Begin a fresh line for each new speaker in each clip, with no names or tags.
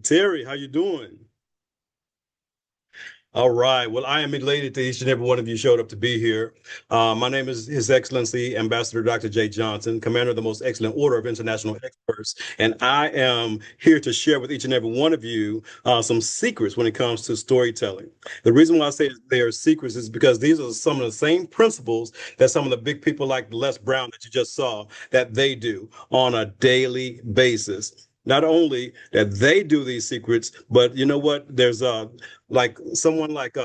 Terry, how you doing? All right. Well, I am elated that each and every one of you showed up to be here. My name is His Excellency Ambassador Dr. J. Johnson, Commander of the Most Excellent Order of International Experts, and I am here to share with each and every one of you some secrets when it comes to storytelling. The reason why I say they are secrets is because these are some of the same principles that some of the big people like Les Brown that you just saw that they do on a daily basis. Not only that they do these secrets, but you know what? There's like someone like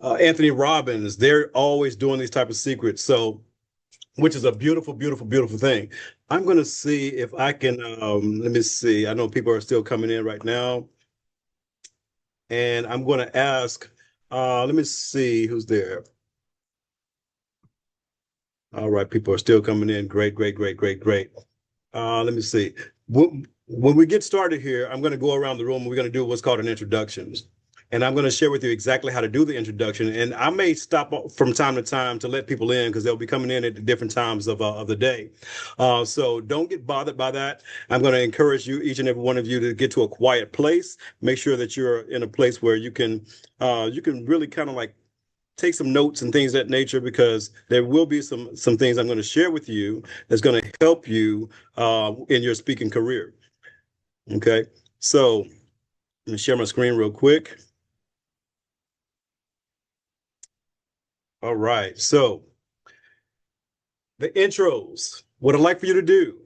Anthony Robbins. They're always doing these type of secrets. So, which is a beautiful, beautiful, beautiful thing. I'm going to see if I can. Let me see. I know people are still coming in right now, and I'm going to ask. Let me see who's there. All right, people are still coming in. Great, great, great, great, great. Let me see. When we get started here, I'm going to go around the room. We're going to do what's called an introductions. And I'm going to share with you exactly how to do the introduction. And I may stop from time to time to let people in because they'll be coming in at different times of the day. So don't get bothered by that. I'm going to encourage you, each and every one of you, to get to a quiet place. Make sure that you're in a place where you can really kind of like take some notes and things of that nature because there will be some things I'm going to share with you that's going to help you in your speaking career. Okay, so let me share my screen real quick. All right, so the intros. What I'd like for you to do,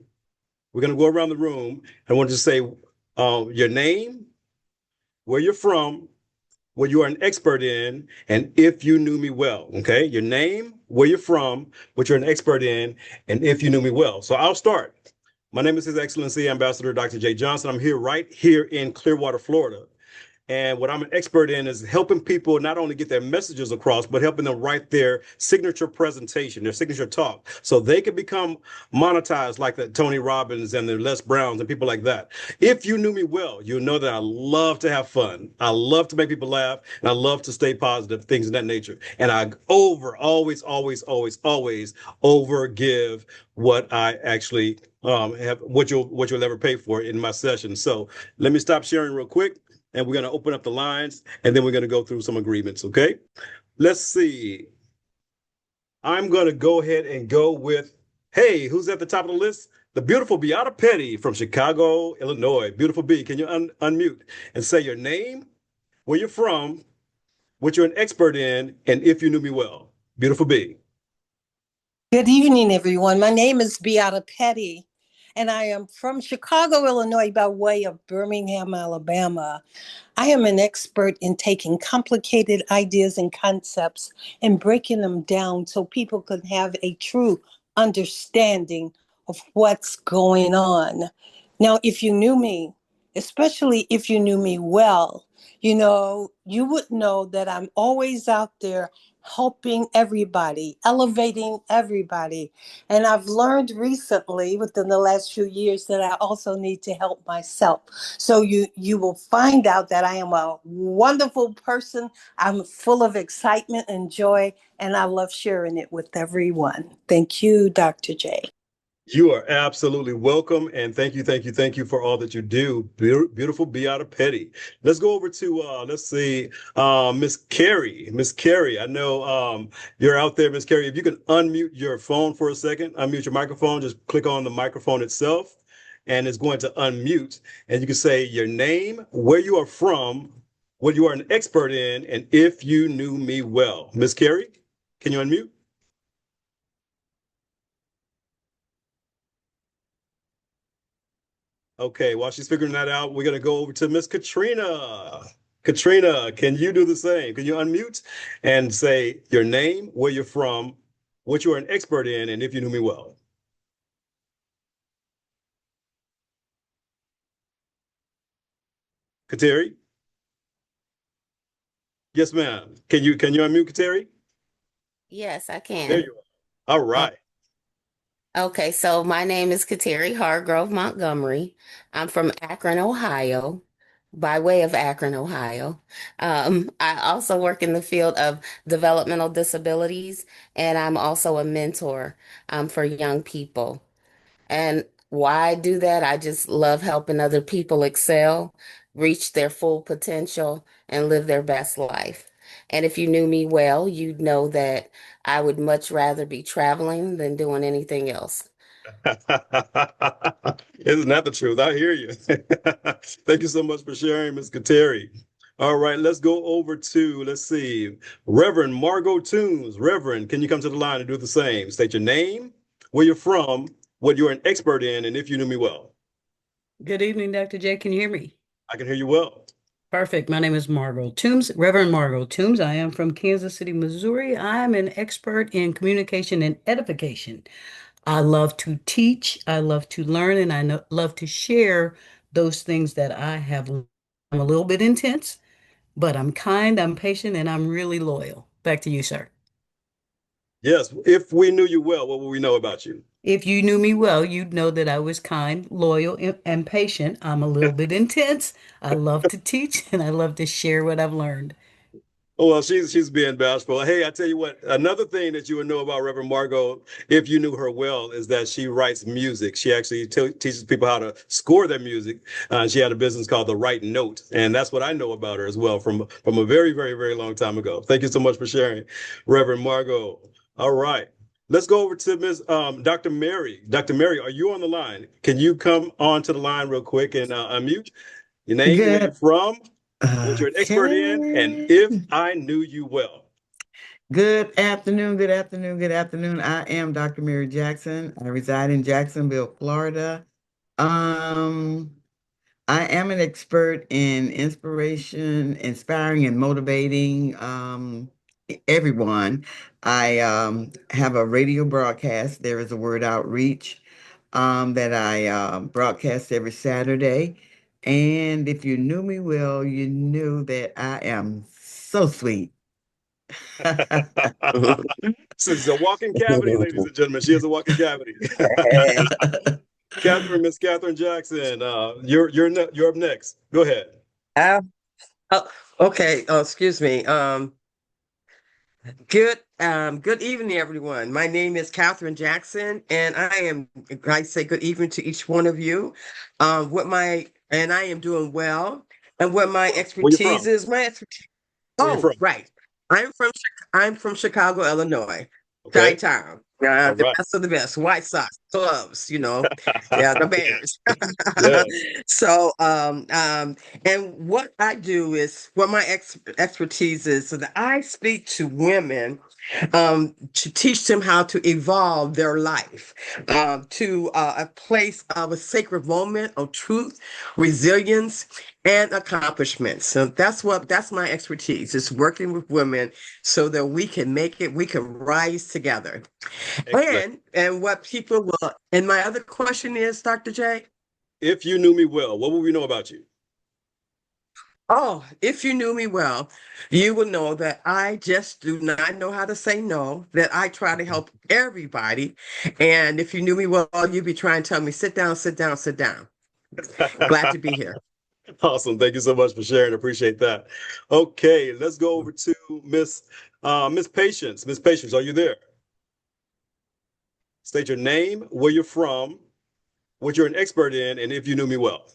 we're going to go around the room. I want you to say your name, where you're from, what you are an expert in, and if you knew me well. Okay, your name, where you're from, what you're an expert in, and if you knew me well. So I'll start. My name is His Excellency Ambassador Dr. J. Johnson. I'm here right here in Clearwater, Florida. And what I'm an expert in is helping people not only get their messages across, but helping them write their signature presentation, their signature talk, so they can become monetized like the Tony Robbins and the Les Browns and people like that. If you knew me well, you'll know that I love to have fun. I love to make people laugh, and I love to stay positive, things of that nature. And I always over give what I actually have, what you'll ever pay for in my session. So let me stop sharing real quick and we're going to open up the lines and then we're going to go through some agreements. Okay. Let's see. I'm going to go ahead and go with, hey, who's at the top of the list? The beautiful Beata Petty from Chicago, Illinois. Beautiful B, can you unmute and say your name, where you're from, what you're an expert in, and if you knew me well? Beautiful B.
Good evening, everyone. My name is Beata Petty, and I am from Chicago, Illinois, by way of Birmingham, Alabama. I am an expert in taking complicated ideas and concepts and breaking them down so people can have a true understanding of what's going on. Now, if you knew me, especially if you knew me well, you would know that I'm always out there helping everybody, elevating everybody. And I've learned recently, within the last few years, that I also need to help myself. So you will find out that I am a wonderful person. I'm full of excitement and joy, and I love sharing it with everyone. Thank you, Dr. J.
You are absolutely welcome, and thank you, thank you, thank you for all that you do. Beautiful Beata Petty. Let's go over to let's see, Miss Carrie. Miss Carrie, I know you're out there, Miss Carrie. If you can unmute your phone for a second, unmute your microphone, just click on the microphone itself, and it's going to unmute, and you can say your name, where you are from, what you are an expert in, and if you knew me well. Miss Carrie, can you unmute? Okay, while she's figuring that out, we're gonna go over to Miss Katrina. Katrina, can you do the same? Can you unmute and say your name, where you're from, what you are an expert in, and if you knew me well? Kateri? Yes, ma'am. Can you unmute Kateri?
Yes, I
There
can.
you are. All
Oh,
right.
okay, so my name is Kateri Hargrove Montgomery. I'm from Akron, Ohio, by way of Akron, Ohio. I also work in the field of developmental disabilities, and I'm also a mentor for young people. And why I do that. I just love helping other people excel, reach their full potential, and live their best life. And if you knew me well, you'd know that I would much rather be traveling than doing anything else.
Isn't that the truth? I hear you. Thank you so much for sharing, Ms. Kateri. All right, let's go over to, let's see, Reverend Margot Toombs. Reverend, can you come to the line and do the same? State your name, where you're from, what you're an expert in, and if you knew me well.
Good evening, Dr. J. Can you hear me?
I can hear you well.
Perfect. My name is Margot Toombs, Reverend Margot Toombs. I am from Kansas City, Missouri. I am an expert in communication and edification. I love to teach, I love to learn, and love to share those things that I have learned. I'm a little bit intense, but I'm kind, I'm patient, and I'm really loyal. Back to you, sir.
Yes, if we knew you well, what would we know about you?
If you knew me well, you'd know that I was kind, loyal, and patient. I'm a little bit intense. I love to teach and I love to share what I've learned.
Oh, well, she's being bashful. Hey, I tell you what, another thing that you would know about Reverend Margot, if you knew her well, is that she writes music. She actually teaches people how to score their music. She had a business called The Right Note, and that's what I know about her as well from a very, very, very long time ago. Thank you so much for sharing, Reverend Margot. All right. Let's go over to Ms. Dr. Mary. Dr. Mary, are you on the line? Can you come on to the line real quick and unmute your name, where you're
Good.
from, what you're an expert in, and
Okay.
if I knew you well.
Good afternoon. Good afternoon. Good afternoon. I am Dr. Mary Jackson. I reside in Jacksonville, Florida. Um, I am an expert in inspiration, inspiring and motivating everyone. I have a radio broadcast. There is a word outreach that I broadcast every Saturday. And if you knew me well, you knew that I am so sweet.
This is a walking cavity, ladies and gentlemen. She is a walking cavity. Miss Catherine Jackson, you're up next. Go ahead.
Uh, oh, okay. Oh, excuse me. Good evening, everyone. My name is Catherine Jackson, and I say good evening to each one of you. And I am doing well. And what my
Where you
expertise
from?
is, my expertise.
Where you
Oh,
from?
right. I'm from Chicago, Illinois,
Okay.
Chi-Town.
All
The
right.
best of the best. White Sox, Cubs, yeah, the Bears.
Yes.
So, and what I do is what my expertise is, so that I speak to women to teach them how to evolve their life to a place of a sacred moment of truth, resilience, and accomplishment. So that's my expertise. Is working with women so that we can make it, we can rise together.
Excellent.
And what people will. And my other question is, Dr. J.
If you knew me well, what would we know about you?
Oh, if you knew me well, you would know that I just do not know how to say no, that I try to help everybody. And if you knew me well, you'd be trying to tell me, sit down, sit down, sit down. Glad to be here.
Awesome. Thank you so much for sharing. Appreciate that. Okay, let's go over to Miss Patience. Miss Patience, are you there? State your name, where you're from, what you're an expert in, and if you knew me well.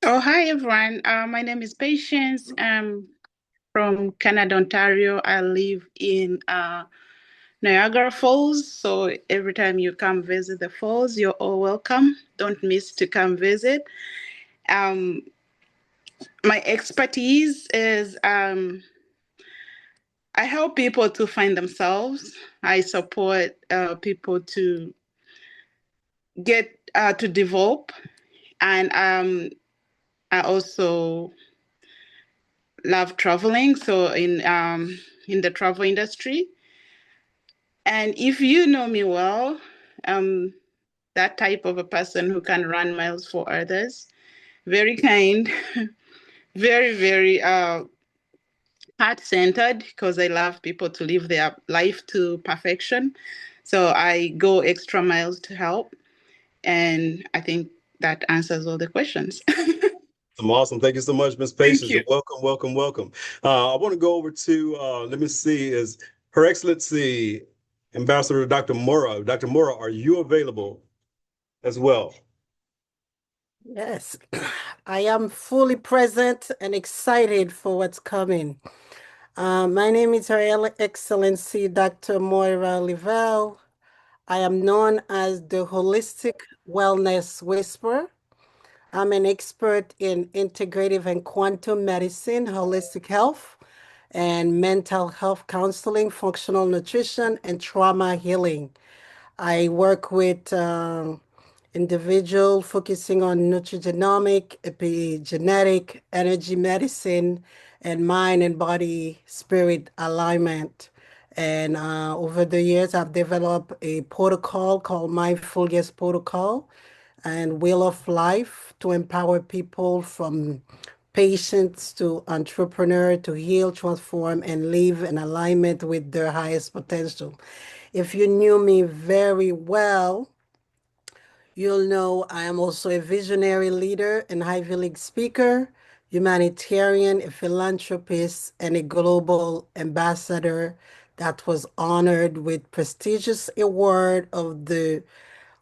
Oh, hi everyone. My name is Patience. I'm from Canada, Ontario. I live in Niagara Falls. So every time you come visit the falls, you're all welcome. Don't miss to come visit. Um, my expertise is I help people to find themselves. I support people to get to develop, and I also love traveling. So in the travel industry, and if you know me well, that type of a person who can run miles for others, very kind, very very heart-centered, because I love people to live their life to perfection. So I go extra miles to help, and I think that answers all the questions.
Awesome. Thank you so much, Miss
Thank
Patience,
you.
and welcome, welcome, welcome. I want to go over to, let me see, is Her Excellency Ambassador Dr. Mora. Dr. Mora, are you available? as well.
Yes, I am fully present and excited for what's coming. My name is Her Excellency Dr. Moira Livell. I am known as the Holistic Wellness Whisperer. I'm an expert in integrative and quantum medicine, holistic health, and mental health counseling, functional nutrition, and trauma healing. I work with individual focusing on nutrigenomic, epigenetic, energy medicine, and mind and body spirit alignment. And over the years, I've developed a protocol called Mindful Yes Protocol and Wheel of Life to empower people from patients to entrepreneur to heal, transform, and live in alignment with their highest potential. If you knew me very well, you'll know I am also a visionary leader and Ivy League speaker, humanitarian, a philanthropist, and a global ambassador that was honored with prestigious award of the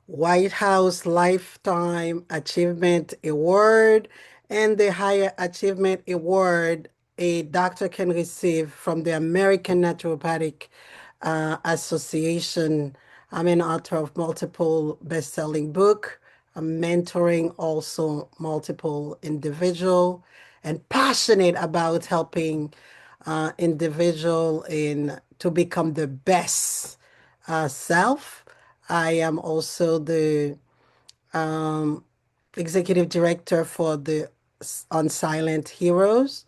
White House Lifetime Achievement Award and the Higher Achievement Award a doctor can receive from the American Naturopathic Association. I'm an author of multiple best-selling book. I'm mentoring also multiple individual and passionate about helping individual in to become the best self. I am also the executive director for the On Silent Heroes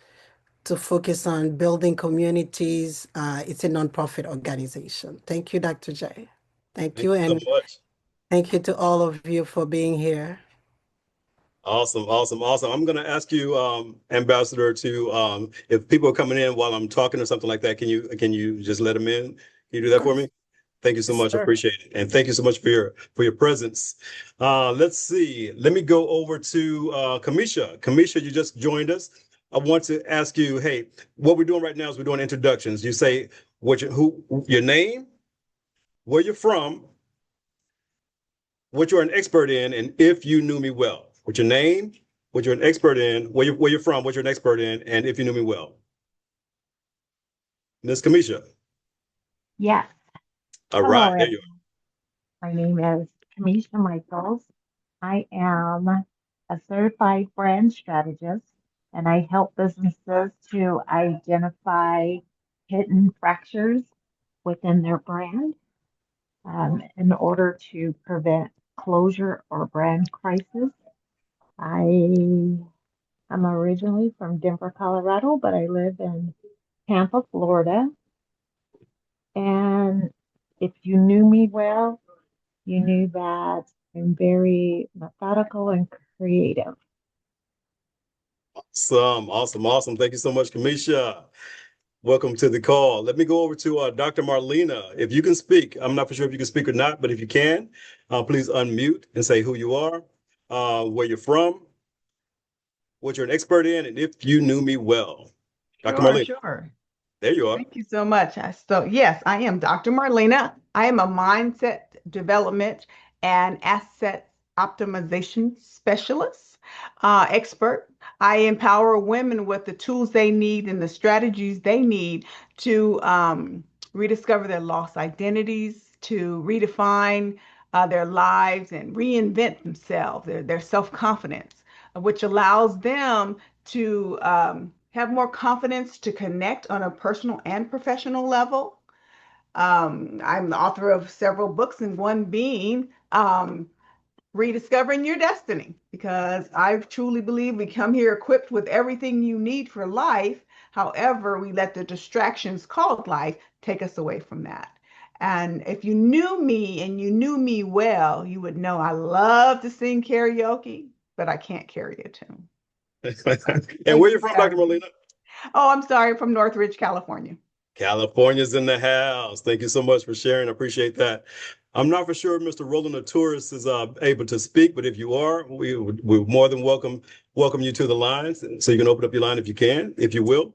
to focus on building communities. It's a nonprofit organization. Thank you, Dr. J. Thank
Thank
you,
you so
and
much.
thank you to all of you for being here.
Awesome, awesome, awesome. I'm going to ask you, Ambassador, to if people are coming in while I'm talking or something like that, can you just let them in? Can you do that for me? Thank you so
Yes,
much. I
sir.
appreciate it, and thank you so much for your presence. Let's see. Let me go over to Kamisha. Kamisha, you just joined us. I want to ask you, hey, what we're doing right now is we're doing introductions. You say your name, where you're from, what you're an expert in, and if you knew me well. What's your name, what you're an expert in, where you're from, what you're an expert in, and if you knew me well. Miss Kamisha.
Yes.
All
Hello,
right, there you
everyone. My name is Kamisha Michaels. I am a certified brand strategist, and I help businesses to identify hidden fractures within their brand in order to prevent closure or brand crisis. I am originally from Denver, Colorado, but I live in Tampa, Florida. And if you knew me well, you knew that I'm very methodical and creative.
go. Awesome, awesome, awesome. Thank you so much, Kamisha. Welcome to the call. Let me go over to Dr. Marlena. If you can speak, I'm not for sure if you can speak or not, but if you can, please unmute and say who you are, where you're from, what you're an expert in, and if you knew me well. Dr.
Sure,
Marlena,
sure.
there you are.
Thank you so much. Yes, I am Dr. Marlena. I am a mindset development and asset optimization specialist, expert. I empower women with the tools they need and the strategies they need to rediscover their lost identities, to redefine their lives and reinvent themselves, their self-confidence, which allows them to have more confidence to connect on a personal and professional level. I'm the author of several books, and one being Rediscovering Your Destiny, because I truly believe we come here equipped with everything you need for life. However, we let the distractions called life take us away from that. And if you knew me and you knew me well, you would know I love to sing karaoke, but I can't carry a tune.
And where
Thank
you
you
from,
for
Dr.
having me.
Marlena?
Oh, I'm sorry, from Northridge, California.
California's in the house. Thank you so much for sharing. I appreciate that. I'm not for sure if Mr. Roland Tourist is able to speak, but if you are, we're more than welcome you to the lines. So you can open up your line if you can, if you will.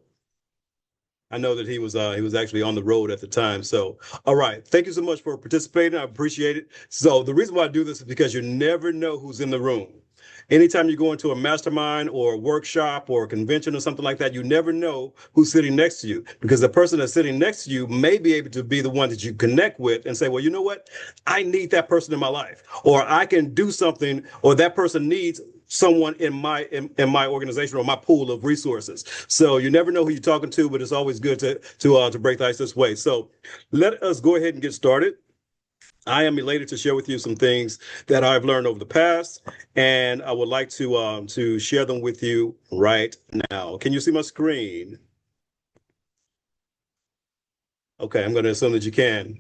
I know that he was actually on the road at the time. So, all right. Thank you so much for participating. I appreciate it. So the reason why I do this is because you never know who's in the room. Anytime you go into a mastermind or a workshop or a convention or something like that, you never know who's sitting next to you, because the person that's sitting next to you may be able to be the one that you connect with and say, well, you know what? I need that person in my life, or I can do something, or that person needs someone in my organization or my pool of resources. So you never know who you're talking to, but it's always good to break the ice this way. So let us go ahead and get started. I am elated to share with you some things that I've learned over the past, and I would like to share them with you right now. Can you see my screen? Okay, I'm going to assume that you can.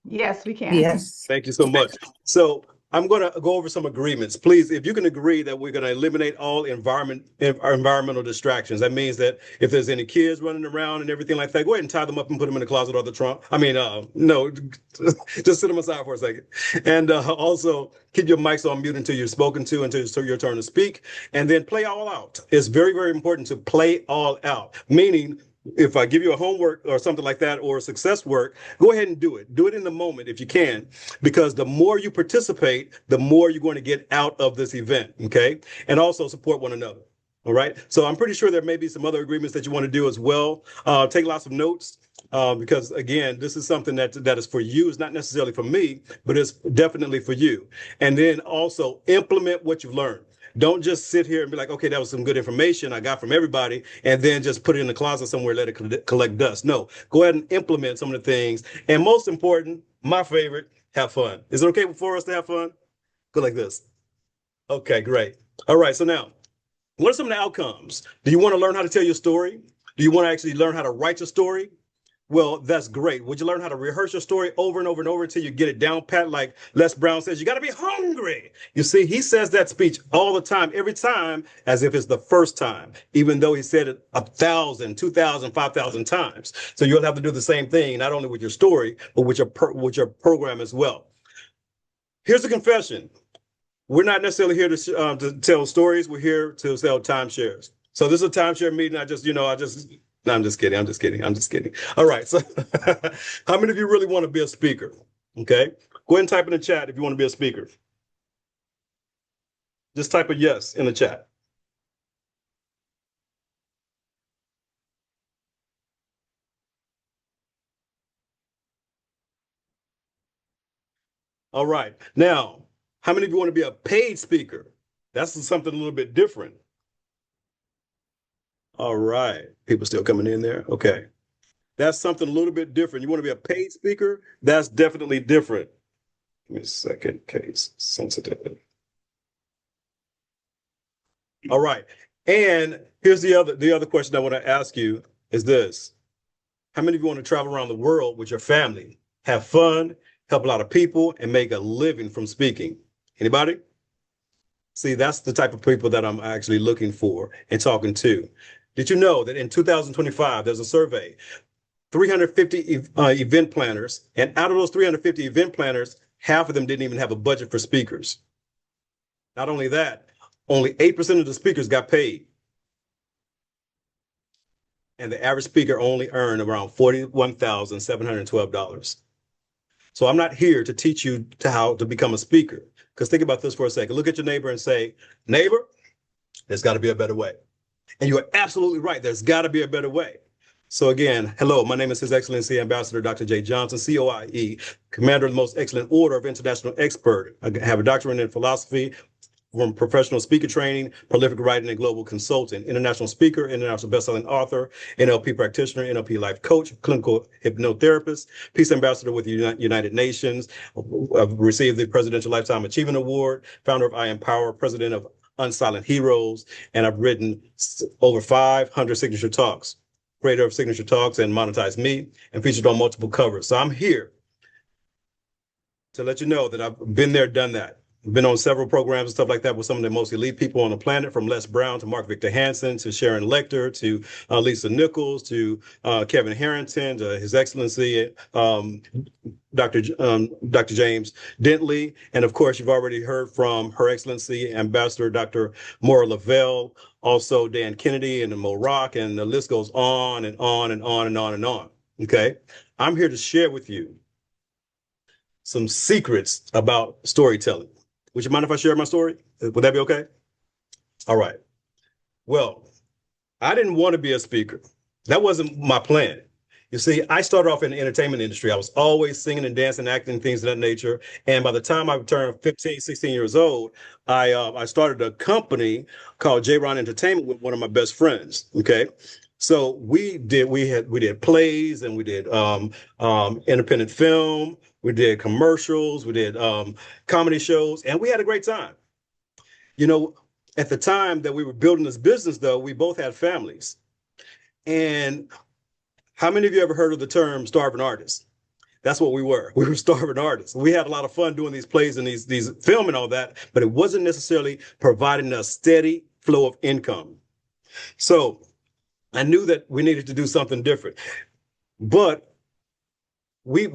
Yes, we can.
Yes.
Thank you so much. So I'm going to go over some agreements. Please, if you can agree that we're going to eliminate all environmental distractions. That means that if there's any kids running around and everything like that, go ahead and tie them up and put them in the closet or the trunk. I mean, no, just sit them aside for a second. And also keep your mics on mute until you're spoken to, until it's your turn to speak. And then play all out. It's very, very important to play all out, meaning if I give you a homework or something like that, or success work, go ahead and do it. Do it in the moment if you can, because the more you participate, the more you're going to get out of this event. Okay. And also support one another. All right. So I'm pretty sure there may be some other agreements that you want to do as well. Take lots of notes. Because again, this is something that is for you. It's not necessarily for me, but it's definitely for you. And then also implement what you've learned. Don't just sit here and be like, okay, that was some good information I got from everybody, and then just put it in the closet somewhere, let it collect dust. No, go ahead and implement some of the things. And most important, my favorite, have fun. Is it okay for us to have fun? Go like this. Okay, great. All right, so now, what are some of the outcomes? Do you want to learn how to tell your story? Do you want to actually learn how to write your story? Well, that's great. Would you learn how to rehearse your story over and over and over until you get it down pat? Like Les Brown says, you got to be hungry. You see, he says that speech all the time, every time, as if it's the first time, even though he said it 1,000, 2,000, 5,000 times. So you'll have to do the same thing, not only with your story, but with your program as well. Here's a confession. We're not necessarily here to tell stories. We're here to sell timeshares. So this is a timeshare meeting. No, I'm just kidding. I'm just kidding. I'm just kidding. All right. So how many of you really want to be a speaker? Okay. Go ahead and type in the chat if you want to be a speaker. Just type a yes in the chat. All right. Now, how many of you want to be a paid speaker? That's something a little bit different. All right. People still coming in there. Okay. That's something a little bit different. You want to be a paid speaker? That's definitely different. Give me a second. Case sensitive. All right. And here's the other question I want to ask you is this. How many of you want to travel around the world with your family, have fun, help a lot of people, and make a living from speaking? Anybody? See, that's the type of people that I'm actually looking for and talking to. Did you know that in 2025, there's a survey, 350 event planners, and out of those 350 event planners, half of them didn't even have a budget for speakers. Not only that, only 8% of the speakers got paid. And the average speaker only earned around $41,712. So I'm not here to teach you how to become a speaker. Because think about this for a second. Look at your neighbor and say, neighbor, there's got to be a better way. And you're absolutely right. There's got to be a better way. So again, hello, my name is His Excellency Ambassador Dr. J. Johnson, COIE, Commander of the Most Excellent Order of International Expert. I have a doctorate in philosophy from professional speaker training, prolific writing, and global consultant, international speaker, international bestselling author, NLP practitioner, NLP life coach, clinical hypnotherapist, peace ambassador with the United Nations. I've received the Presidential Lifetime Achievement Award, founder of I Empower, president of Unsilent Heroes, and I've written over 500 signature talks, creator of signature talks and Monetize Me, and featured on multiple covers. So I'm here to let you know that I've been there, done that. been on several programs and stuff like that with some of the most elite people on the planet, from Les Brown to Mark Victor Hansen to Sharon Lecter to Lisa Nichols to Kevin Harrington to His Excellency Dr. James Dentley. And of course, you've already heard from Her Excellency Ambassador Dr. Maura Lavelle, also Dan Kennedy and Mo Rock, and the list goes on and on and on and on and on. Okay. I'm here to share with you some secrets about storytelling. Would you mind if I share my story? Would that be okay? All right. Well, I didn't want to be a speaker. That wasn't my plan. You see, I started off in the entertainment industry. I was always singing and dancing, acting, things of that nature. And by the time I turned 15, 16 years old, I started a company called J. Ron Entertainment with one of my best friends. Okay. So we did plays, and we did independent film. We did commercials. We did comedy shows, and we had a great time. You know, at the time that we were building this business, though, we both had families. And how many of you ever heard of the term starving artists? That's what we were. We were starving artists. We had a lot of fun doing these plays and these film and all that, but it wasn't necessarily providing a steady flow of income. So I knew that we needed to do something different. But we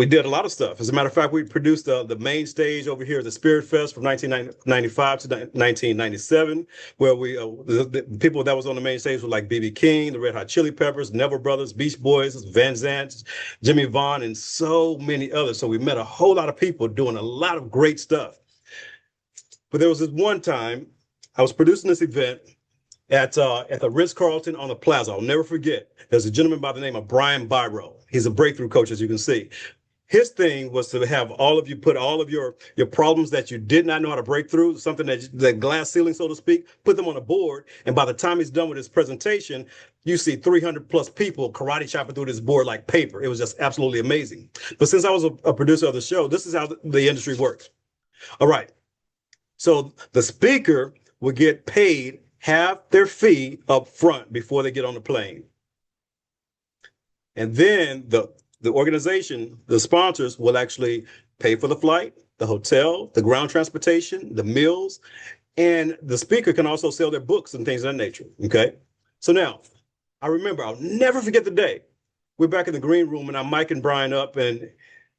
did a lot of stuff. As a matter of fact, we produced the main stage over here at the Spirit Fest from 1995 to 1997, where the people that was on the main stage were like B.B. King, the Red Hot Chili Peppers, Neville Brothers, Beach Boys, Van Zant, Jimmy Vaughn, and so many others. So we met a whole lot of people doing a lot of great stuff. But there was this one time I was producing this event at the Ritz-Carlton on the Plaza. I'll never forget. There's a gentleman by the name of Brian Biro. He's a breakthrough coach, as you can see. His thing was to have all of you put all of your problems that you did not know how to break through, something that glass ceiling, so to speak, put them on a board. And by the time he's done with his presentation, you see 300 plus people karate chopping through this board like paper. It was just absolutely amazing. But since I was a producer of the show, this is how the industry works. All right. So the speaker would get paid half their fee up front before they get on the plane. And then the organization, the sponsors, will actually pay for the flight, the hotel, the ground transportation, the meals, and the speaker can also sell their books and things of that nature. Okay. So now I remember, I'll never forget the day. We're back in the green room and I'm micing Brian up and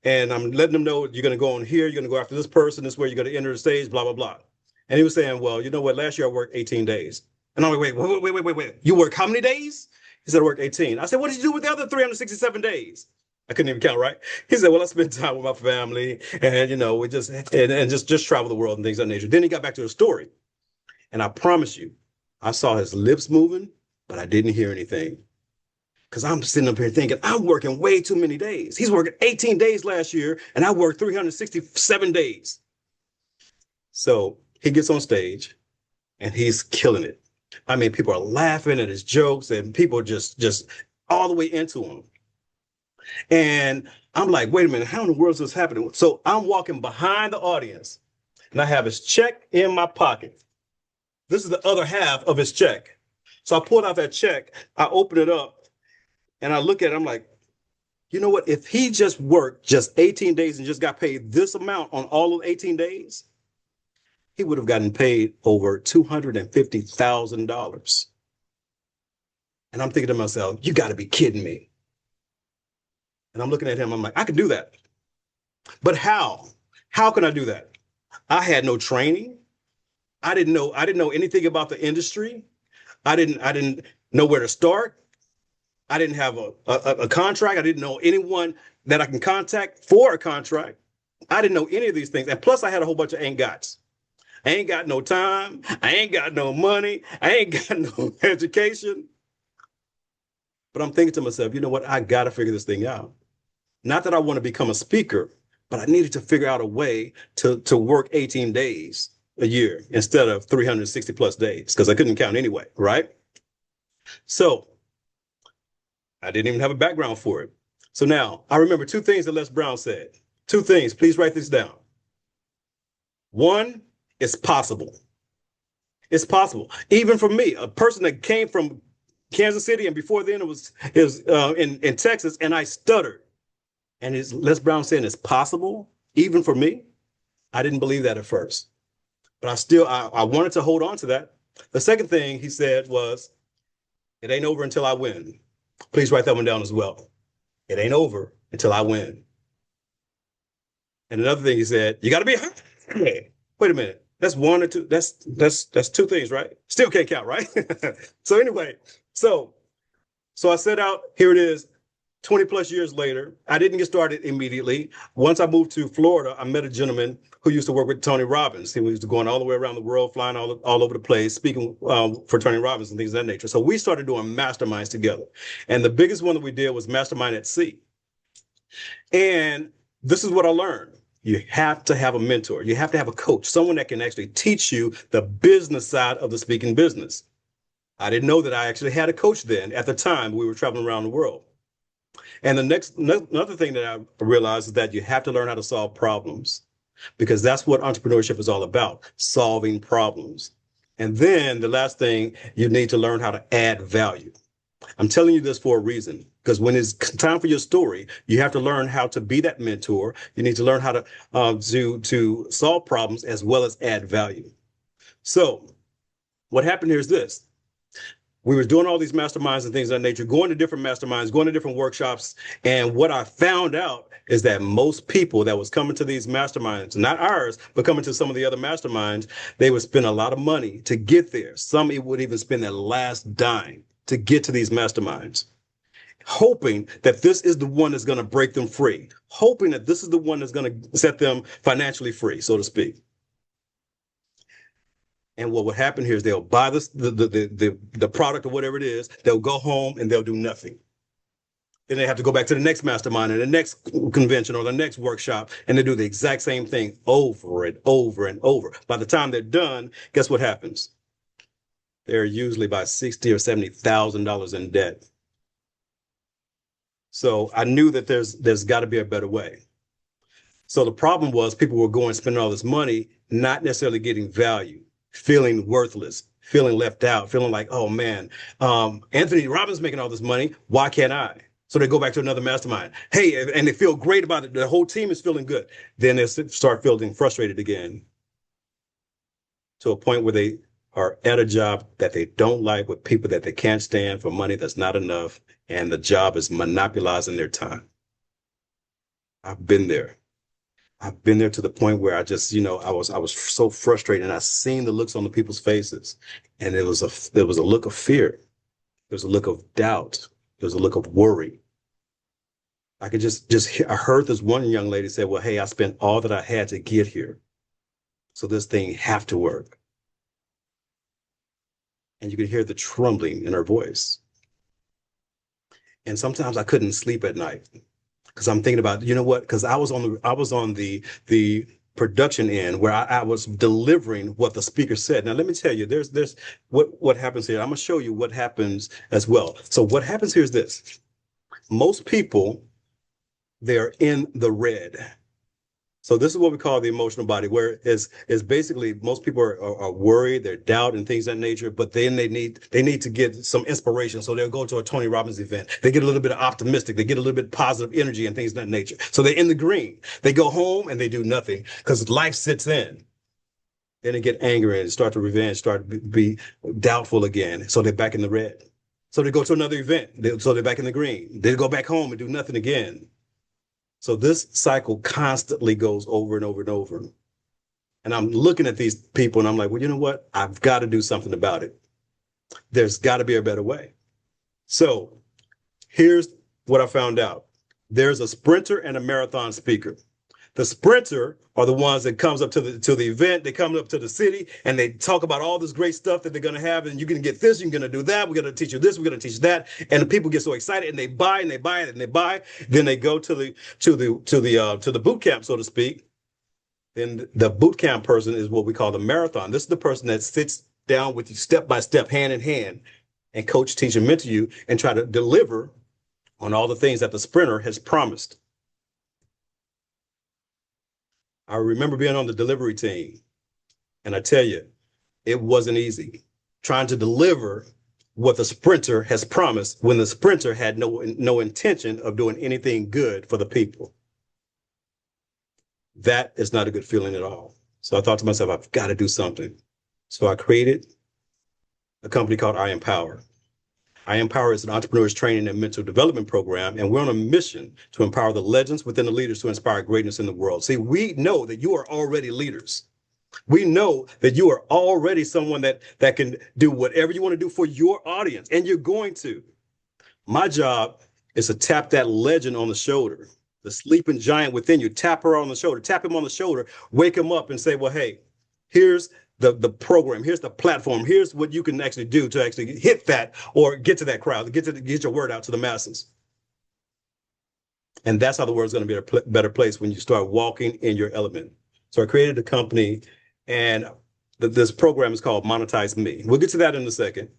I'm letting them know you're going to go on here, you're going to go after this person, this is where you're going to enter the stage, blah, blah, blah. And he was saying, well, you know what? Last year I worked 18 days. And I'm like, wait. You work how many days? He said, I worked 18. I said, what did you do with the other 367 days? I couldn't even count, right? He said, well, I spent time with my family and, we just, and just travel the world and things of that nature. Then he got back to the story. And I promise you, I saw his lips moving, but I didn't hear anything. Because I'm sitting up here thinking, I'm working way too many days. He's working 18 days last year, and I worked 367 days. So he gets on stage and he's killing it. I mean, people are laughing at his jokes and people just all the way into him. And I'm like, wait a minute, how in the world is this happening? So I'm walking behind the audience and I have his check in my pocket. This is the other half of his check. So I pulled out that check, I open it up and I look at it, I'm like, you know what? If he just worked just 18 days and just got paid this amount on all of 18 days, he would have gotten paid over $250,000. And I'm thinking to myself, you got to be kidding me. And I'm looking at him, I'm like, I can do that. But how? How can I do that? I had no training. I didn't know anything about the industry. I didn't know where to start. I didn't have a contract. I didn't know anyone that I can contact for a contract. I didn't know any of these things. And plus I had a whole bunch of ain't gots. I ain't got no time. I ain't got no money. I ain't got no education. But I'm thinking to myself, you know what? I got to figure this thing out. Not that I want to become a speaker, but I needed to figure out a way to work 18 days a year instead of 360 plus days because I couldn't count anyway, right? So I didn't even have a background for it. So now I remember two things that Les Brown said. Two things. Please write this down. One, it's possible. It's possible. Even for me, a person that came from Kansas City and before then it was in Texas and I stuttered. And Les Brown saying it's possible, even for me. I didn't believe that at first, but I wanted to hold on to that. The second thing he said was, it ain't over until I win. Please write that one down as well. It ain't over until I win. And another thing he said, you got to be hungry. Wait a minute. That's one or two. That's two things, right? Still can't count, right? So anyway, so I set out. Here it is. 20 plus years later, I didn't get started immediately. Once I moved to Florida, I met a gentleman who used to work with Tony Robbins. He was going all the way around the world, flying all over the place, speaking for Tony Robbins and things of that nature. So we started doing masterminds together. And the biggest one that we did was Mastermind at Sea. And this is what I learned. You have to have a mentor. You have to have a coach, someone that can actually teach you the business side of the speaking business. I didn't know that I actually had a coach then. At the time, we were traveling around the world. And another thing that I realized is that you have to learn how to solve problems, because that's what entrepreneurship is all about, solving problems. And then the last thing, you need to learn how to add value. I'm telling you this for a reason, because when it's time for your story, you have to learn how to be that mentor. You need to learn how to solve problems as well as add value. So what happened here is this. We were doing all these masterminds and things of that nature, going to different masterminds, going to different workshops. And what I found out is that most people that was coming to these masterminds, not ours, but coming to some of the other masterminds, they would spend a lot of money to get there. Some would even spend their last dime to get to these masterminds, hoping that this is the one that's going to break them free, hoping that this is the one that's going to set them financially free, so to speak. And what would happen here is they'll buy the product or whatever it is, they'll go home and they'll do nothing. Then they have to go back to the next mastermind and the next convention or the next workshop, and they do the exact same thing over and over and over. By the time they're done, guess what happens? They're usually about $60,000 or $70,000 in debt. So I knew that there's got to be a better way. So the problem was people were going spending all this money, not necessarily getting value, feeling worthless, feeling left out, feeling like, oh man, Anthony Robbins making all this money. Why can't I? So they go back to another mastermind. Hey, and they feel great about it. The whole team is feeling good. Then they start feeling frustrated again, to a point where they are at a job that they don't like with people that they can't stand for money that's not enough. And the job is monopolizing their time. I've been there. I've been there to the point where I just, I was so frustrated, and I seen the looks on the people's faces, and there was a look of fear. There was a look of doubt. There was a look of worry. I could I heard this one young lady say, well, hey, I spent all that I had to get here, so this thing have to work. And you could hear the trembling in her voice. And sometimes I couldn't sleep at night, because I'm thinking about, you know what? Because I was on the production end, where I was delivering what the speaker said. Now, let me tell you, there's what happens here. I'm gonna show you what happens as well. So what happens here is this: most people, they're in the red. So this is what we call the emotional body, where is basically most people are worried, they're doubt and things of that nature, but then they need to get some inspiration. So they'll go to a Tony Robbins event. They get a little bit of optimistic, they get a little bit of positive energy and things of that nature. So they're in the green. They go home and they do nothing because life sits in. Then they get angry and start to revenge, start to be doubtful again. So they're back in the red. So they go to another event. So they're back in the green. They go back home and do nothing again. So this cycle constantly goes over and over and over. And I'm looking at these people and I'm like, well, you know what? I've got to do something about it. There's got to be a better way. So here's what I found out. There's a sprinter and a marathon speaker. The sprinter are the ones that comes up to the event. They come up to the city and they talk about all this great stuff that they're going to have. And you're going to get this, you're going to do that. We're going to teach you this, we're going to teach that. And the people get so excited and they buy and they buy and they buy. Then they go to the boot camp, so to speak. Then the boot camp person is what we call the marathon. This is the person that sits down with you step by step, hand in hand, and coach, teach, and mentor you and try to deliver on all the things that the sprinter has promised. I remember being on the delivery team, and I tell you, it wasn't easy trying to deliver what the sprinter has promised when the sprinter had no intention of doing anything good for the people. that is not a good feeling at all. So I thought to myself, I've got to do something. So I created a company called I Empower. I Empower is an entrepreneur's training and mental development program, and we're on a mission to empower the legends within the leaders to inspire greatness in the world. See, we know that you are already leaders. We know that you are already someone that can do whatever you want to do for your audience, and you're going to. My job is to tap that legend on the shoulder, the sleeping giant within you. Tap her on the shoulder, tap him on the shoulder, wake him up and say, well, hey, here's the program, here's the platform, here's what you can actually do to actually hit that or get to that crowd, get your word out to the masses. And that's how the world's going to be a better place when you start walking in your element. So I created a company, and this program is called Monetize Me. We'll get to that in a second.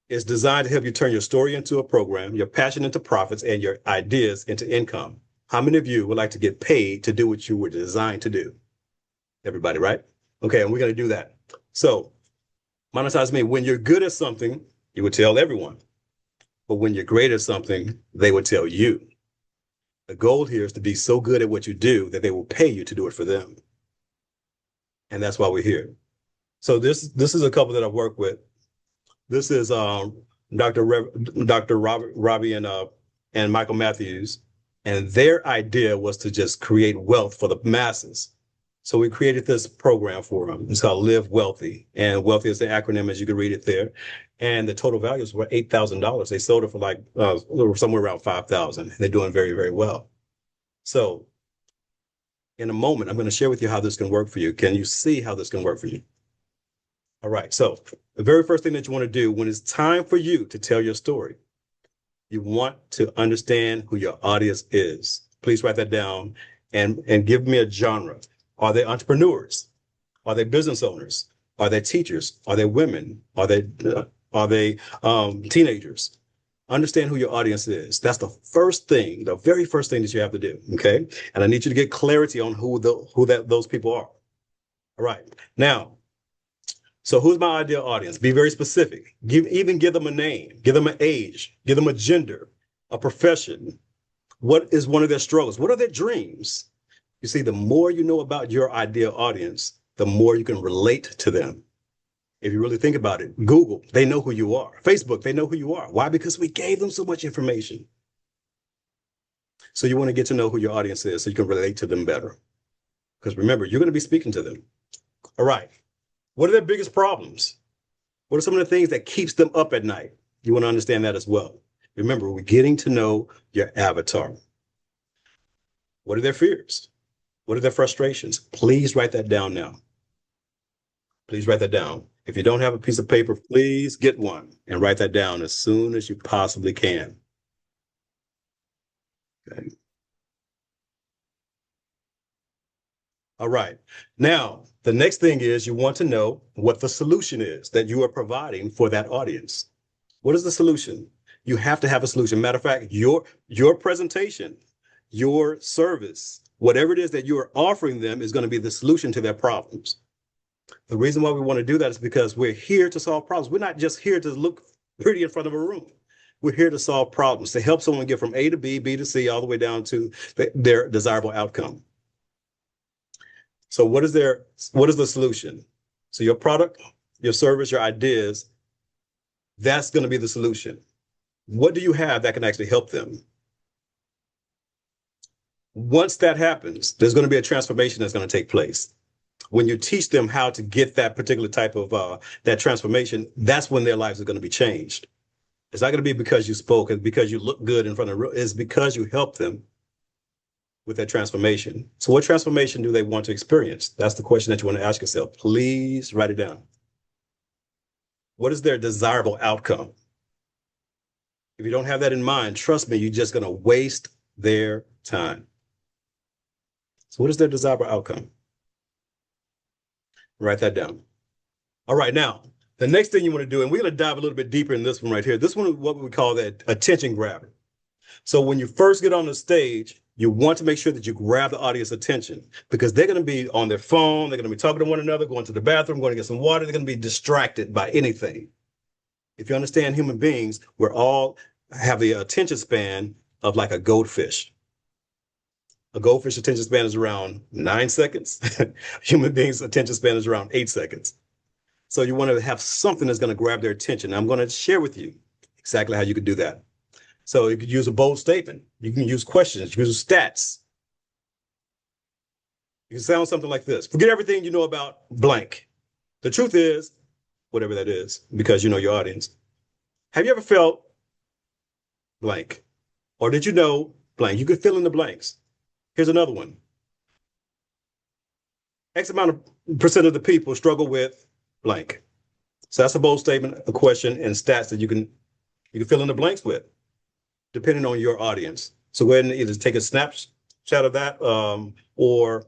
It's designed to help you turn your story into a program, your passion into profits, and your ideas into income. How many of you would like to get paid to do what you were designed to do? Everybody, right? Okay, and we're going to do that. So monetize me. When you're good at something, you would tell everyone. But when you're great at something, they would tell you. The goal here is to be so good at what you do that they will pay you to do it for them. And that's why we're here. So this is a couple that I've worked with. This is Dr. Robbie and Michael Matthews. And their idea was to just create wealth for the masses. So we created this program for them. It's called Live Wealthy. And wealthy is the acronym, as you can read it there. And the total values were $8,000. They sold it for like somewhere around $5,000. They're doing very, very well. So in a moment, I'm going to share with you how this can work for you. Can you see how this can work for you? All right. So the very first thing that you want to do when it's time for you to tell your story, you want to understand who your audience is. Please write that down and give me a genre. Are they entrepreneurs? Are they business owners? Are they teachers? Are they women? Are they teenagers? Understand who your audience is. That's the first thing, the very first thing that you have to do. Okay, and I need you to get clarity on who those people are. All right, now, so who's my ideal audience? Be very specific. Even give them a name, give them an age, give them a gender, a profession. What is one of their struggles? What are their dreams? You see, the more you know about your ideal audience, the more you can relate to them. If you really think about it, Google, they know who you are. Facebook, they know who you are. Why? Because we gave them so much information. So you want to get to know who your audience is so you can relate to them better. Because remember, you're going to be speaking to them. All right. What are their biggest problems? What are some of the things that keeps them up at night? You want to understand that as well. Remember, we're getting to know your avatar. What are their fears? What are their frustrations? Please write that down now. Please write that down. If you don't have a piece of paper, please get one and write that down as soon as you possibly can. Okay. All right. Now, the next thing is you want to know what the solution is that you are providing for that audience. What is the solution? You have to have a solution. Matter of fact, your presentation, your service, whatever it is that you are offering them is going to be the solution to their problems. The reason why we want to do that is because we're here to solve problems. We're not just here to look pretty in front of a room. We're here to solve problems, to help someone get from A to B, B to C, all the way down to their desirable outcome. So what is the solution? So your product, your service, your ideas, that's going to be the solution. What do you have that can actually help them? Once that happens, there's going to be a transformation that's going to take place. When you teach them how to get that particular type of that transformation, that's when their lives are going to be changed. It's not going to be because you spoke and because you look good in front of the, it's because you help them with that transformation. So what transformation do they want to experience? That's the question that you want to ask yourself. Please write it down. What is their desirable outcome? If you don't have that in mind, trust me, you're just going to waste their time. So what is their desirable outcome? Write that down. All right, now, the next thing you want to do, and we're going to dive a little bit deeper in this one right here. This one is what we call that attention grabber. So when you first get on the stage, you want to make sure that you grab the audience attention because they're going to be on their phone. They're going to be talking to one another, going to the bathroom, going to get some water. They're going to be distracted by anything. If you understand human beings, we're all have the attention span of like a goldfish. A goldfish attention span is around 9 seconds. Human beings' attention span is around 8 seconds. So you want to have something that's going to grab their attention. I'm going to share with you exactly how you could do that. So you could use a bold statement. You can use questions, you can use stats. You can sound something like this. Forget everything you know about blank. The truth is, whatever that is, because you know your audience. Have you ever felt blank? Or did you know blank? You could fill in the blanks. Here's another one. X amount of percent of the people struggle with blank. So that's a bold statement, a question, and stats that you can fill in the blanks with, depending on your audience. So go ahead and either take a snapshot of that or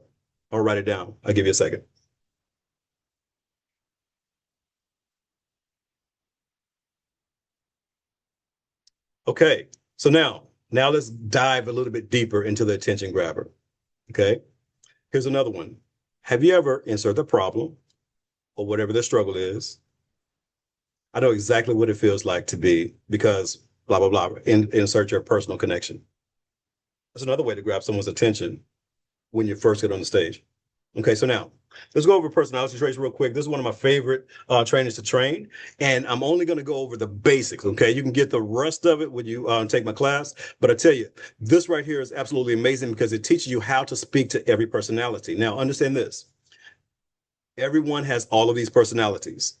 write it down. I'll give you a second. Okay, so now let's dive a little bit deeper into the attention grabber. Okay, here's another one. Have you ever inserted the problem or whatever the struggle is? I know exactly what it feels like to be because blah, blah, blah, insert your personal connection. That's another way to grab someone's attention when you first get on the stage. Okay, so now let's go over personality traits real quick. This is one of my favorite trainings to train, and I'm only going to go over the basics. Okay, you can get the rest of it when you take my class, but I tell you, this right here is absolutely amazing because it teaches you how to speak to every personality. Now, understand this: everyone has all of these personalities.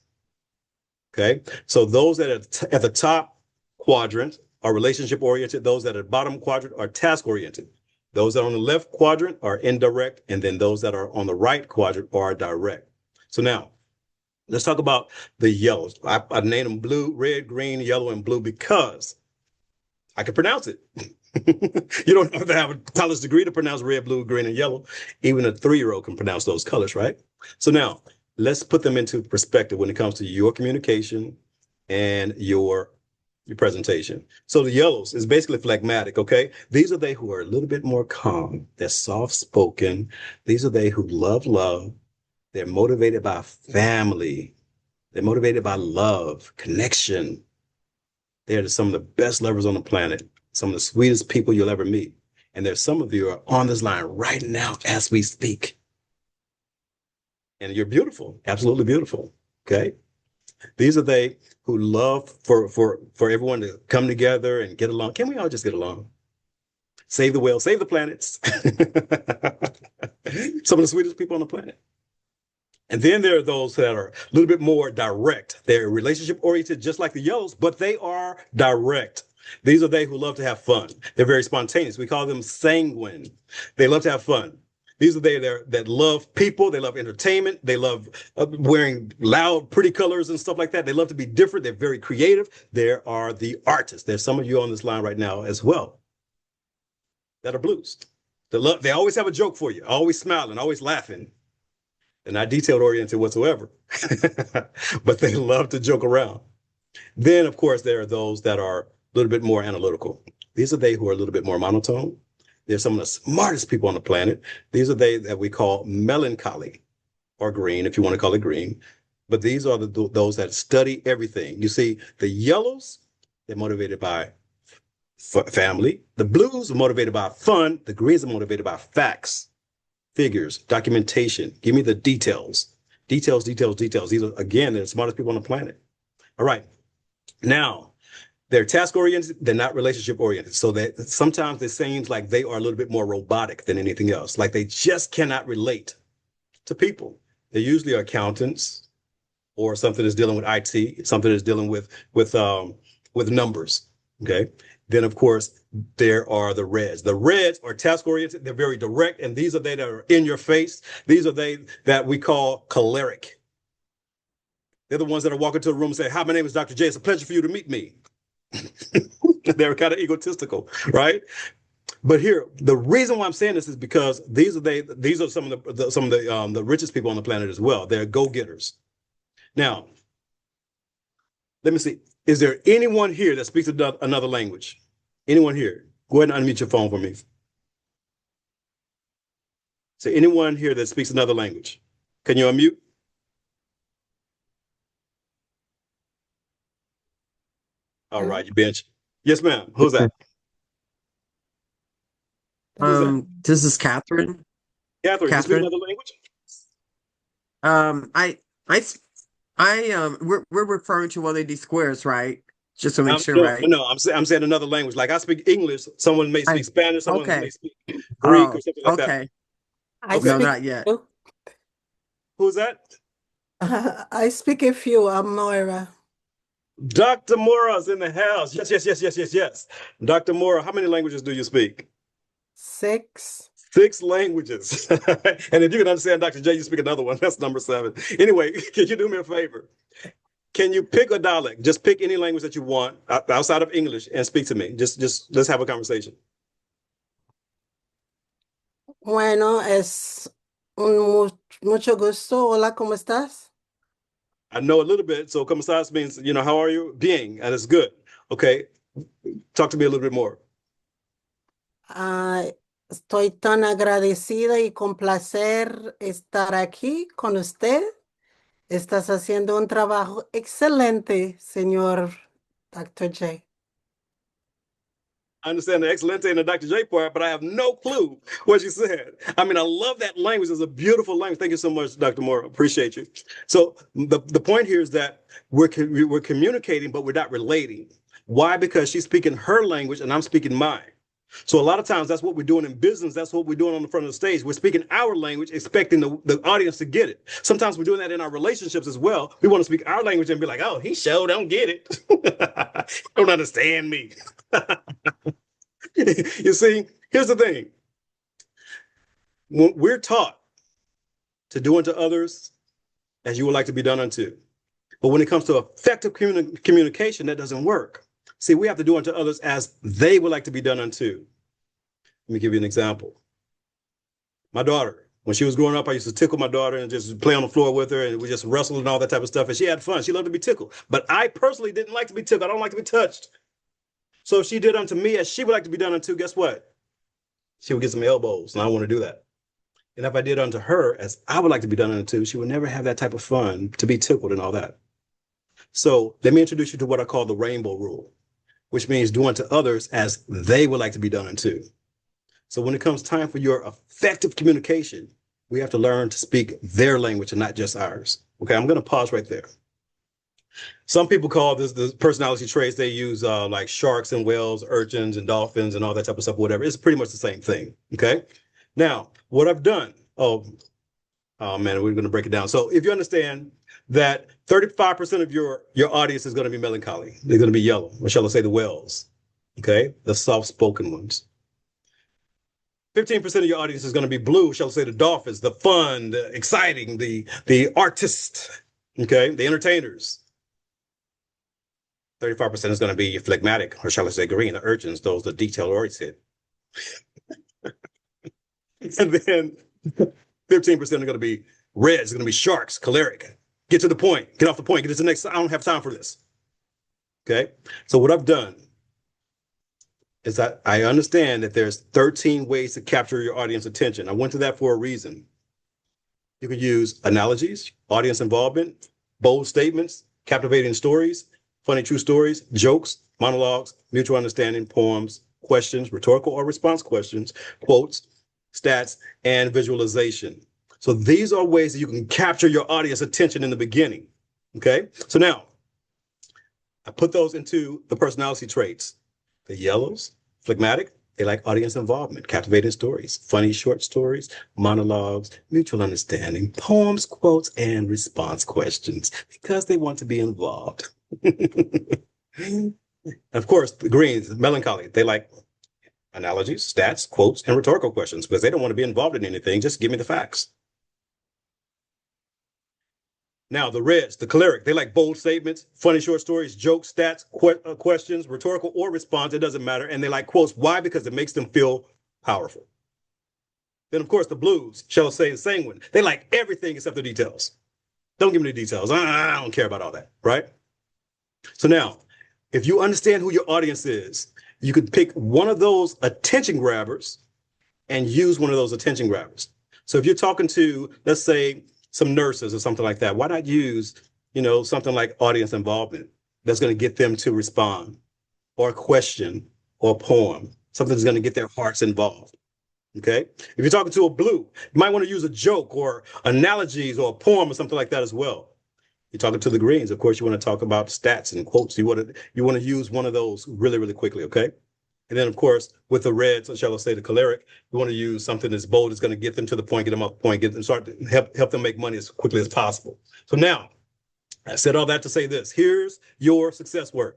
Okay, so those that are at the top quadrant are relationship oriented. Those that are bottom quadrant are task oriented. Those that are on the left quadrant are indirect, and then those that are on the right quadrant are direct. So now, let's talk about the yellows. I named them blue, red, green, yellow, and blue because I can pronounce it. You don't have to have a college degree to pronounce red, blue, green, and yellow. Even a 3-year-old can pronounce those colors, right? So now, let's put them into perspective when it comes to your communication and your presentation. So the yellows is basically phlegmatic, okay? These are they who are a little bit more calm. They're soft-spoken. These are they who love love. They're motivated by family. They're motivated by love, connection. They're some of the best lovers on the planet, some of the sweetest people you'll ever meet. And there's some of you are on this line right now as we speak. And you're beautiful, absolutely beautiful, okay? These are they who love for everyone to come together and get along. Can we all just get along? Save the whales, save the planets. Some of the sweetest people on the planet. And then there are those that are a little bit more direct. They're relationship oriented, just like the yellows, but they are direct. These are they who love to have fun. They're very spontaneous. We call them sanguine. They love to have fun. These are they that love people. They love entertainment. They love wearing loud, pretty colors and stuff like that. They love to be different. They're very creative. There are the artists. There's some of you on this line right now as well that are blues. They always have a joke for you, always smiling, always laughing. They're not detailed oriented whatsoever, but they love to joke around. Then, of course, there are those that are a little bit more analytical. These are they who are a little bit more monotone. They're some of the smartest people on the planet. These are they that we call melancholy or green, if you want to call it green. But these are those that study everything. You see, the yellows, they're motivated by family. The blues are motivated by fun. The greens are motivated by facts, figures, documentation. Give me the details. Details, details, details. These are, again, they're the smartest people on the planet. All right. Now, they're task oriented, they're not relationship oriented. So that sometimes it seems like they are a little bit more robotic than anything else. Like they just cannot relate to people. They usually are accountants or something that's dealing with IT, something that's dealing with numbers. Okay. Then of course there are the reds. The reds are task oriented, they're very direct, and these are they that are in your face. These are they that we call choleric. They're the ones that are walking to the room and say, "Hi, my name is Dr. J. It's a pleasure for you to meet me." They're kind of egotistical, right? But here, the reason why I'm saying this is because these are some of the richest people on the planet as well. They're go-getters. Now, let me see. Is there anyone here that speaks another language? Anyone here? Go ahead and unmute your phone for me. So anyone here that speaks another language? Can you unmute? All right, you bench. Yes, ma'am. Who's that? Who's that?
This is Catherine.
Catherine, you speak
Catherine.
another language?
Um, I, I, we're referring to one of these squares, right? Just to make sure,
No,
right?
no, I'm saying another language. Like I speak English, someone may
I,
speak Spanish, someone may
okay.
speak Greek or
Oh,
something like that.
okay.
I
Okay.
No,
speak
not yet.
a few.
Who's that?
I speak a few. I'm Moira.
Dr. Mora's in the house. Yes, yes, yes, yes, yes, yes. Dr. Mora, how many languages do you speak?
6.
6 languages. And if you can understand Dr. J, you speak another one. That's number 7. Anyway, can you do me a favor? Can you pick a dialect? Just pick any language that you want outside of English and speak to me. Just let's have a conversation.
Bueno, es mucho gusto. Hola, ¿cómo estás?
I know a little bit. So como estás means, how are you? Bien. And it's good. Okay. Talk to me a little bit more.
Ah, estoy tan agradecida y con placer estar aquí con usted. Estás haciendo un trabajo excelente, señor Dr. J.
I understand the excelente and the Dr. J part, but I have no clue what you said. I mean, I love that language. It's a beautiful language. Thank you so much, Dr. Moore. Appreciate you. So the point here is that we're communicating, but we're not relating. Why? Because she's speaking her language and I'm speaking mine. So a lot of times that's what we're doing in business. That's what we're doing on the front of the stage. We're speaking our language, expecting the audience to get it. Sometimes we're doing that in our relationships as well. We want to speak our language and be like, oh, he sure don't get it. Don't understand me. You see, here's the thing. We're taught to do unto others as you would like to be done unto. But when it comes to effective communication, that doesn't work. See, we have to do unto others as they would like to be done unto. Let me give you an example. My daughter, when she was growing up, I used to tickle my daughter and just play on the floor with her, and we just wrestled and all that type of stuff. And she had fun. She loved to be tickled. But I personally didn't like to be tickled. I don't like to be touched. So if she did unto me as she would like to be done unto, guess what? She would get some elbows, and I don't want to do that. And if I did unto her as I would like to be done unto, she would never have that type of fun to be tickled and all that. So let me introduce you to what I call the rainbow rule, which means do unto others as they would like to be done unto. So when it comes time for your effective communication, we have to learn to speak their language and not just ours. Okay, I'm going to pause right there. Some people call this the personality traits. They use like sharks and whales, urchins and dolphins and all that type of stuff, whatever. It's pretty much the same thing. Okay. Now, what I've done, oh man, we're going to break it down. So if you understand that 35% of your audience is going to be melancholy, they're going to be yellow, or shall I say the whales, okay, the soft-spoken ones. 15% of your audience is going to be blue, shall I say the dolphins, the fun, the exciting, the artists, okay, the entertainers. 35% is going to be phlegmatic, or shall I say green, the urchins, those the detail-oriented. And then 15% are going to be red. It's going to be sharks, choleric. Get to the point. Get off the point. Get to the next. I don't have time for this. Okay. So what I've done is that I understand that there's 13 ways to capture your audience attention. I went to that for a reason. You could use analogies, audience involvement, bold statements, captivating stories, funny true stories, jokes, monologues, mutual understanding, poems, questions, rhetorical or response questions, quotes, stats, and visualization. So these are ways that you can capture your audience attention in the beginning. Okay. So now I put those into the personality traits. The yellows, phlegmatic, they like audience involvement, captivating stories, funny short stories, monologues, mutual understanding, poems, quotes, and response questions because they want to be involved. Of course, the greens, melancholy, they like analogies, stats, quotes, and rhetorical questions because they don't want to be involved in anything. Just give me the facts. Now, the reds, the choleric, they like bold statements, funny short stories, jokes, stats, questions, rhetorical or response. It doesn't matter. And they like quotes. Why? Because it makes them feel powerful. Then, of course, the blues, shall I say, the sanguine, they like everything except the details. Don't give me the details. I don't care about all that, right? So now, if you understand who your audience is, you could pick one of those attention grabbers and use one of those attention grabbers. So if you're talking to, let's say, some nurses or something like that, why not use, something like audience involvement that's going to get them to respond, or a question or a poem, something that's going to get their hearts involved. Okay. If you're talking to a blue, you might want to use a joke or analogies or a poem or something like that as well. You're talking to the greens. Of course, you want to talk about stats and quotes. You want to use one of those really, really quickly. Okay. And then, of course, with the reds, or shall I say the choleric, you want to use something that's bold, that's going to get them to the point, get them off the point, get them start to help them make money as quickly as possible. So now, I said all that to say this. Here's your success word.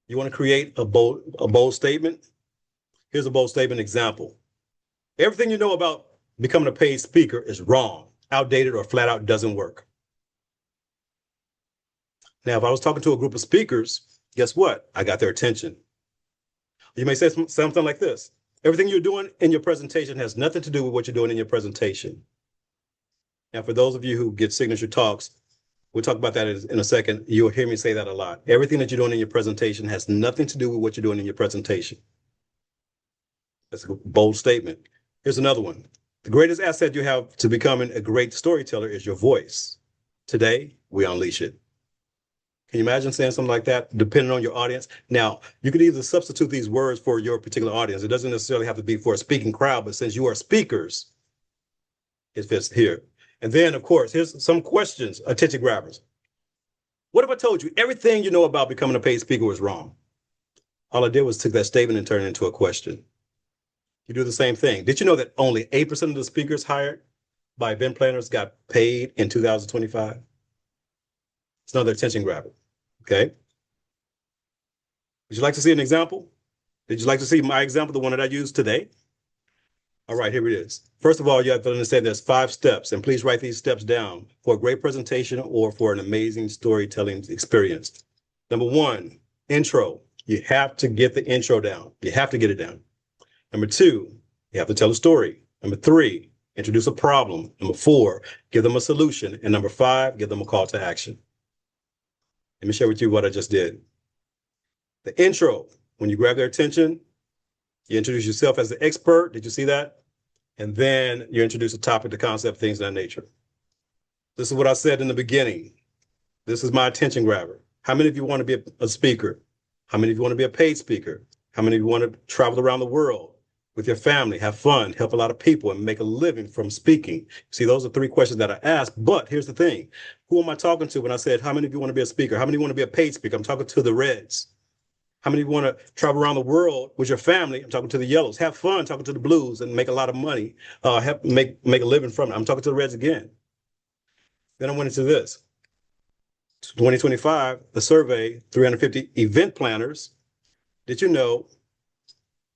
You want to create a bold statement? Here's a bold statement example. Everything you know about becoming a paid speaker is wrong, outdated, or flat out doesn't work. Now, if I was talking to a group of speakers, guess what? I got their attention. You may say something like this. Everything you're doing in your presentation has nothing to do with what you're doing in your presentation. Now, for those of you who get signature talks, we'll talk about that in a second. You'll hear me say that a lot. Everything that you're doing in your presentation has nothing to do with what you're doing in your presentation. That's a bold statement. Here's another one. The greatest asset you have to becoming a great storyteller is your voice. Today, we unleash it. Can you imagine saying something like that, depending on your audience? Now, you could either substitute these words for your particular audience. It doesn't necessarily have to be for a speaking crowd, but since you are speakers, it fits here. And then, of course, here's some questions, attention grabbers. What if I told you everything you know about becoming a paid speaker was wrong? All I did was took that statement and turn it into a question. You do the same thing. Did you know that only 8% of the speakers hired by event planners got paid in 2025? It's another attention grabber. Okay. Would you like to see an example? Did you like to see my example, the one that I used today? All right, here it is. First of all, you have to understand there's 5 steps, and please write these steps down for a great presentation or for an amazing storytelling experience. Number 1, intro. You have to get the intro down. You have to get it down. Number 2, you have to tell a story. Number 3, introduce a problem. Number 4, give them a solution. And number 5, give them a call to action. Let me share with you what I just did. The intro, when you grab their attention, you introduce yourself as the expert. Did you see that? And then you introduce a topic, the concept, things of that nature. This is what I said in the beginning. This is my attention grabber. How many of you want to be a speaker? How many of you want to be a paid speaker? How many of you want to travel around the world with your family, have fun, help a lot of people, and make a living from speaking? See, those are 3 questions that I asked. But here's the thing. Who am I talking to when I said, how many of you want to be a speaker? How many want to be a paid speaker? I'm talking to the reds. How many want to travel around the world with your family? I'm talking to the yellows. Have fun, talking to the blues, and make a lot of money, make a living from it. I'm talking to the reds again. Then I went into this. 2025, the survey, 350 event planners. Did you know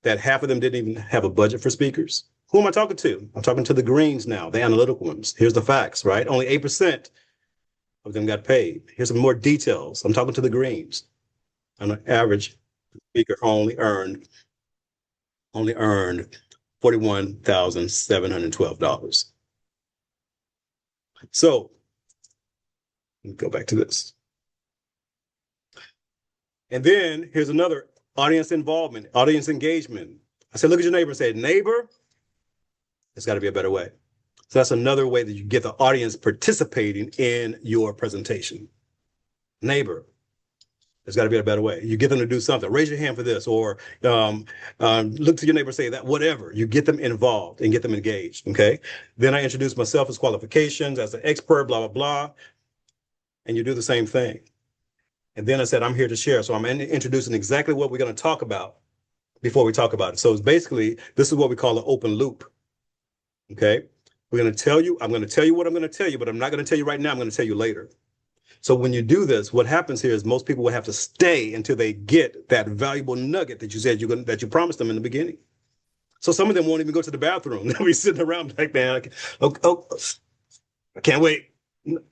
that half of them didn't even have a budget for speakers? Who am I talking to? I'm talking to the greens now, the analytical ones. Here's the facts, right? Only 8% of them got paid. Here's some more details. I'm talking to the greens. On an average, the speaker only earned $41,712. So let me go back to this. And then here's another audience involvement, audience engagement. I said, look at your neighbor and say, neighbor, there's got to be a better way. So that's another way that you get the audience participating in your presentation. Neighbor, there's got to be a better way. You get them to do something. Raise your hand for this, or look to your neighbor and say that, whatever. You get them involved and get them engaged, okay? Then I introduce myself as qualifications, as an expert, blah, blah, blah. And you do the same thing. And then I said, I'm here to share. So I'm introducing exactly what we're going to talk about before we talk about it. So it's basically, this is what we call an open loop, okay? I'm going to tell you what I'm going to tell you, but I'm not going to tell you right now. I'm going to tell you later. So when you do this, what happens here is most people will have to stay until they get that valuable nugget that you said that you promised them in the beginning. So some of them won't even go to the bathroom. They'll be sitting around like, man, I can't wait.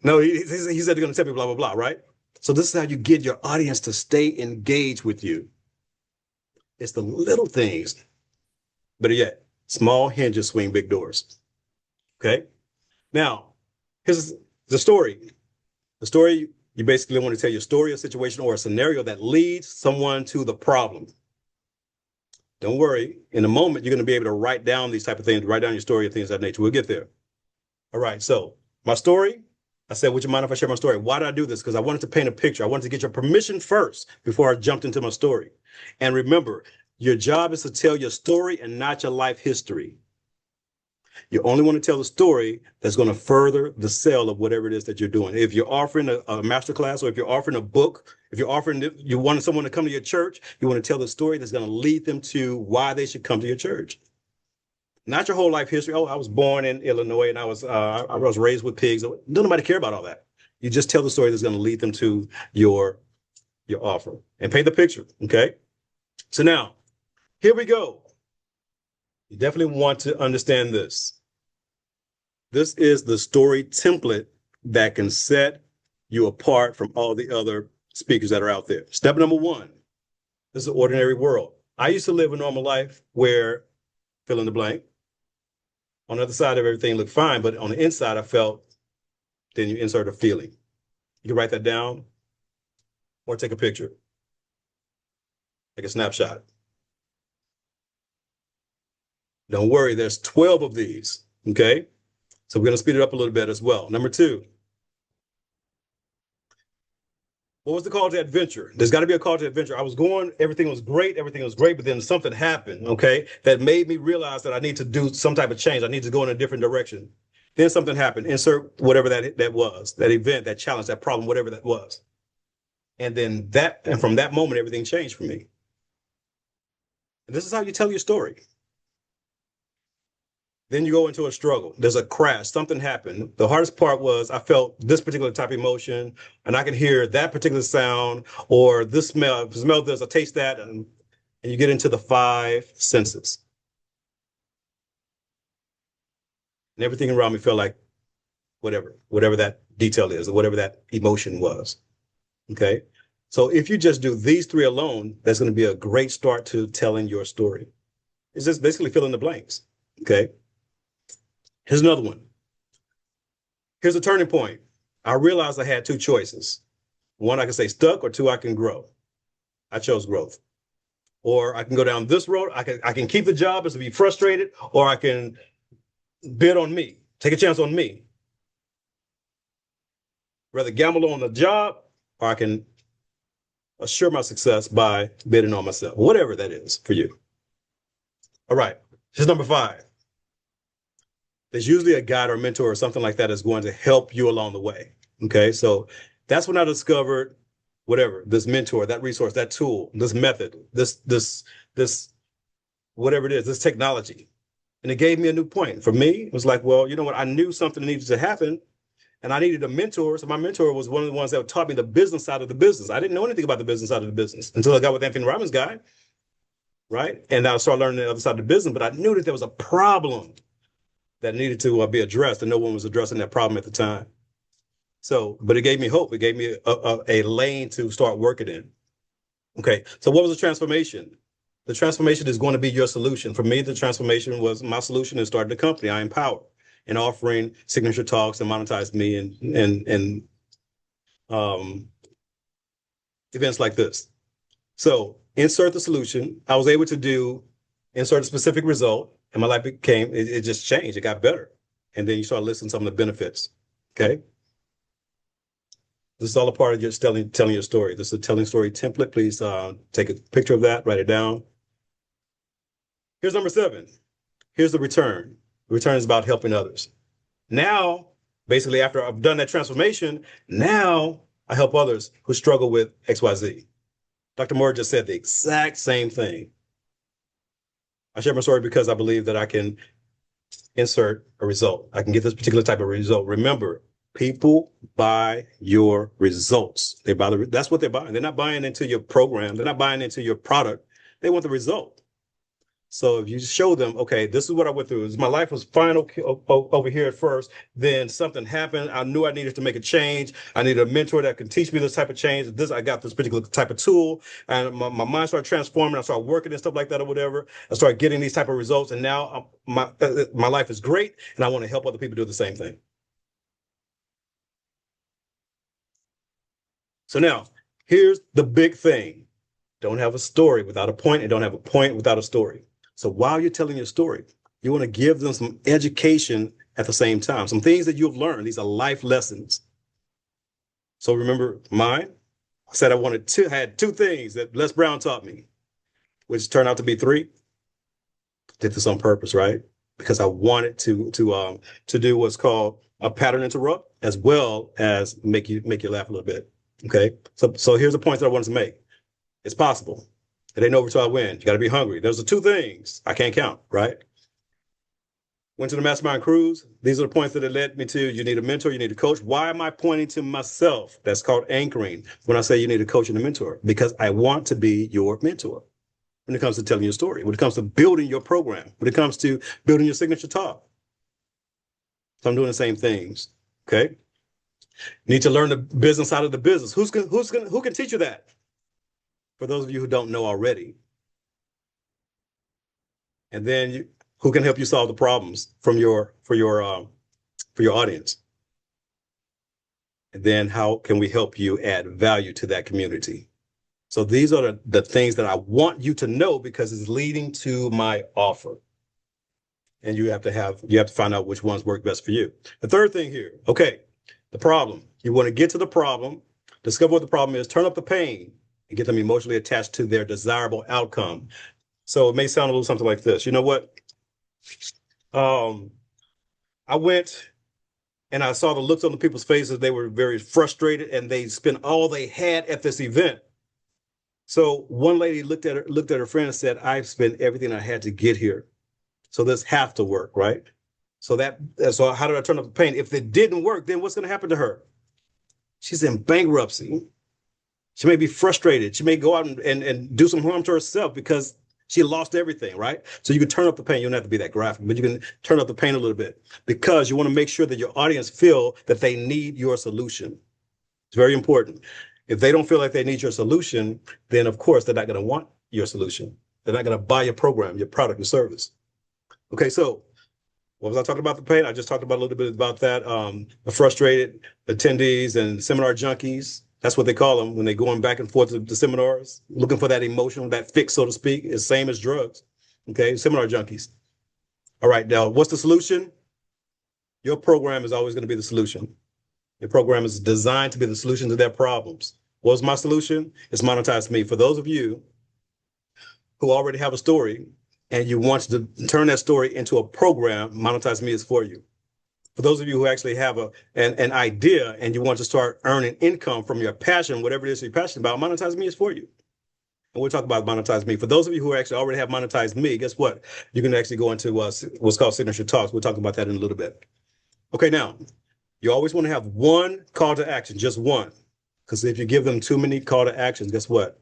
No, he said they're going to tell me blah, blah, blah, right? So this is how you get your audience to stay engaged with you. It's the little things. Better yet, small hinges swing big doors. Okay? Now, here's the story. The story, you basically want to tell your story, a situation, or a scenario that leads someone to the problem. Don't worry. In a moment, you're going to be able to write down these type of things, write down your story and things of that nature. We'll get there. All right. So my story, I said, would you mind if I share my story? Why did I do this? Because I wanted to paint a picture. I wanted to get your permission first before I jumped into my story. And remember, Your job is to tell your story and not your life history. You only want to tell the story that's going to further the sale of whatever it is that you're doing. If you're offering a master class, or if you're offering a book, if you're offering, you want someone to come to your church, you want to tell the story that's going to lead them to why they should come to your church. Not your whole life history. Oh, I was born in Illinois and I was raised with pigs. Don't nobody care about all that. You just tell the story that's going to lead them to your offer and paint the picture. Okay. So now, here we go. You definitely want to understand this. This is the story template that can set you apart from all the other speakers that are out there. Step number one, this is an ordinary world. I used to live a normal life where, fill in the blank, on the other side of everything looked fine, but on the inside I felt, then you insert a feeling. You can write that down or take a picture, take a snapshot. Don't worry, there's 12 of these, okay? So we're going to speed it up a little bit as well. Number two, what was the call to adventure? There's got to be a call to adventure. I was going, everything was great, but then something happened, okay, that made me realize that I need to do some type of change. I need to go in a different direction. Then something happened. Insert whatever that was, that event, that challenge, that problem, whatever that was. And from that moment, everything changed for me. And this is how you tell your story. Then you go into a struggle. There's a crash. Something happened. The hardest part was I felt this particular type of emotion, and I could hear that particular sound, or this smell this, I taste that, and you get into the 5 senses. And everything around me felt like whatever that detail is, or whatever that emotion was. Okay. So if you just do these 3 alone, that's going to be a great start to telling your story. It's just basically fill in the blanks. Okay. Here's another one. Here's a turning point. I realized I had 2 choices. 1, I can stay stuck, or 2, I can grow. I chose growth. Or I can go down this road. I can keep the job as to be frustrated, or I can bid on me, take a chance on me. Rather gamble on the job, or I can assure my success by bidding on myself, whatever that is for you. All right, here's number 5. There's usually a guide or mentor or something like that that's going to help you along the way. Okay, so that's when I discovered this mentor, that resource, that tool, this method, this whatever it is, this technology. And it gave me a new point. For me, it was like, well, you know what? I knew something needed to happen, and I needed a mentor. So my mentor was one of the ones that taught me the business side of the business. I didn't know anything about the business side of the business until I got with Anthony Robbins' guy, right? And I started learning the other side of the business, but I knew that there was a problem that needed to be addressed, and no one was addressing that problem at the time. So, but it gave me hope. It gave me a lane to start working in. Okay, so what was the transformation? The transformation is going to be your solution. For me, the transformation was my solution is starting a company, I Empower, and offering signature talks and monetize me and events like this. So insert the solution. I was able to insert a specific result, and my life it just changed. It got better. And then you start listing some of the benefits. Okay. This is all a part of just telling your story. This is a telling story template. Please take a picture of that, write it down. Here's number 7. Here's the return. The return is about helping others. Now, basically, after I've done that transformation, now I help others who struggle with XYZ. Dr. Moore just said the exact same thing. I share my story because I believe that I can insert a result. I can get this particular type of result. Remember, people buy your results. That's what they're buying. They're not buying into your program. They're not buying into your product. They want the result. So if you show them, okay, this is what I went through. My life was fine over here at first. Then something happened. I knew I needed to make a change. I needed a mentor that could teach me this type of change. I got this particular type of tool, and my mind started transforming. I started working and stuff like that or whatever. I started getting these type of results, and now my life is great, and I want to help other people do the same thing. So now, here's the big thing. Don't have a story without a point, and don't have a point without a story. So while you're telling your story, you want to give them some education at the same time, some things that you've learned. These are life lessons. So remember mine? I said I had 2 things that Les Brown taught me. which turned out to be 3. Did this on purpose, right? Because I wanted to do what's called a pattern interrupt, as well as make you laugh a little bit. Okay, so here's the point that I wanted to make. It's possible. It ain't over till I win. You got to be hungry. Those are 2 things I can't count, right? Went to the mastermind cruise. These are the points that it led me to. You need a mentor, you need a coach. Why am I pointing to myself? That's called anchoring. When I say you need a coach and a mentor, because I want to be your mentor when it comes to telling your story, when it comes to building your program, when it comes to building your signature talk. So I'm doing the same things. Okay. You need to learn the business side of the business. Who can teach you that? For those of you who don't know already. And then who can help you solve the problems for your audience? And then how can we help you add value to that community? So these are the things that I want you to know, because it's leading to my offer. And you have to find out which ones work best for you. The third thing here, okay, the problem. You want to get to the problem, discover what the problem is, turn up the pain, and get them emotionally attached to their desirable outcome. So it may sound a little something like this. You know what? I went and I saw the looks on the people's faces. They were very frustrated, and they spent all they had at this event. So one lady looked at her friend and said, "I've spent everything I had to get here. So this have to work, right?" So how did I turn up the pain? If it didn't work, then what's going to happen to her? She's in bankruptcy. She may be frustrated. She may go out and do some harm to herself because she lost everything, right? So you can turn up the pain. You don't have to be that graphic, but you can turn up the pain a little bit, because you want to make sure that your audience feel that they need your solution. It's very important. If they don't feel like they need your solution, then of course they're not going to want your solution. They're not going to buy your program, your product, your service. Okay, so what was I talking about the pain? I just talked about a little bit about that. The frustrated attendees and seminar junkies. That's what they call them when they're going back and forth to the seminars, looking for that emotional, that fix, so to speak. It's same as drugs. Okay, seminar junkies. All right, now what's the solution? Your program is always going to be the solution. Your program is designed to be the solution to their problems. What's my solution? It's Monetize Me. For those of you who already have a story and you want to turn that story into a program, Monetize Me is for you. For those of you who actually have an idea and you want to start earning income from your passion, whatever it is you're passionate about, Monetize Me is for you. And we'll talk about Monetize Me. For those of you who actually already have Monetize Me, guess what? You can actually go into what's called Signature Talks. We'll talk about that in a little bit. Okay, now, you always want to have one call to action, just one. Because if you give them too many call to actions, guess what?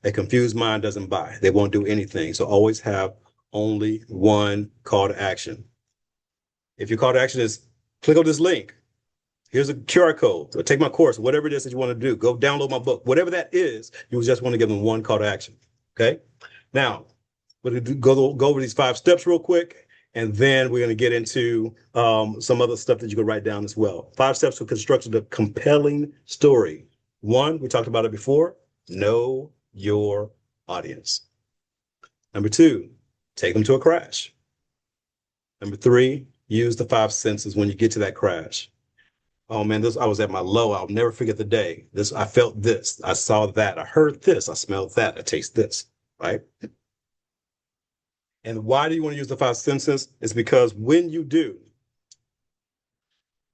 A confused mind doesn't buy. They won't do anything. So always have only one call to action. If your call to action is click on this link, here's a QR code, or take my course, whatever it is that you want to do, go download my book, whatever that is, you just want to give them one call to action. Okay. Now, we're going to go over these 5 steps real quick, and then we're going to get into some other stuff that you can write down as well. 5 steps to construct a compelling story. 1, we talked about it before, know your audience. Number 2, take them to a crash. Number 3, use the 5 senses when you get to that crash. Oh man, I was at my low. I'll never forget the day. I felt this. I saw that. I heard this. I smelled that. I taste this. Right? And why do you want to use the 5 senses? It's because when you do,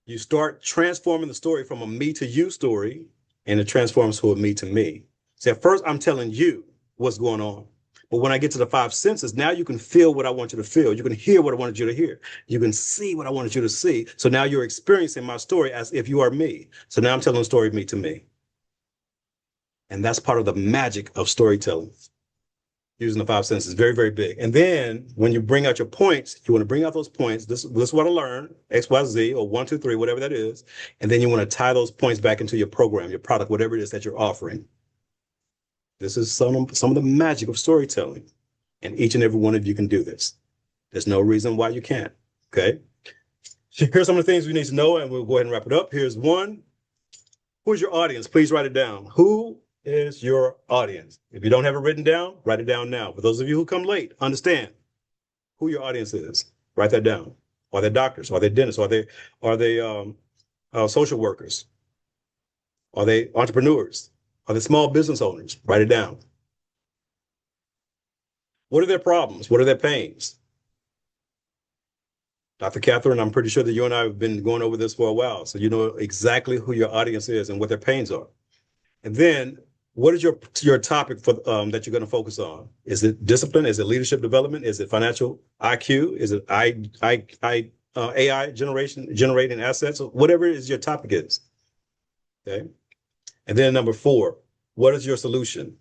you start transforming the story from a me to you story, and it transforms to a me to me. See, at first I'm telling you what's going on. But when I get to the 5 senses, now you can feel what I want you to feel. You can hear what I wanted you to hear. You can see what I wanted you to see. So now you're experiencing my story as if you are me. So now I'm telling the story of me to me. And that's part of the magic of storytelling. Using the 5 senses, very, very big. And then when you bring out your points, you want to bring out those points. This is what I learned, X, Y, Z, or 1, 2, 3, whatever that is. And then you want to tie those points back into your program, your product, whatever it is that you're offering. This is some of the magic of storytelling. And each and every one of you can do this. There's no reason why you can't. Okay. Here's some of the things we need to know, and we'll go ahead and wrap it up. Here's 1. Who's your audience? Please write it down. Who is your audience? If you don't have it written down, write it down now. For those of you who come late, understand who your audience is. Write that down. Are they doctors? Are they dentists? Are they social workers? Are they entrepreneurs? Are they small business owners? Write it down. What are their problems? What are their pains? Dr. Catherine, I'm pretty sure that you and I have been going over this for a while, so you know exactly who your audience is and what their pains are. And then, what is your topic for that you're going to focus on? Is it discipline? Is it leadership development? Is it financial IQ? Is it AI generating assets? Whatever it is your topic is. Okay. And then number 4, what is your solution?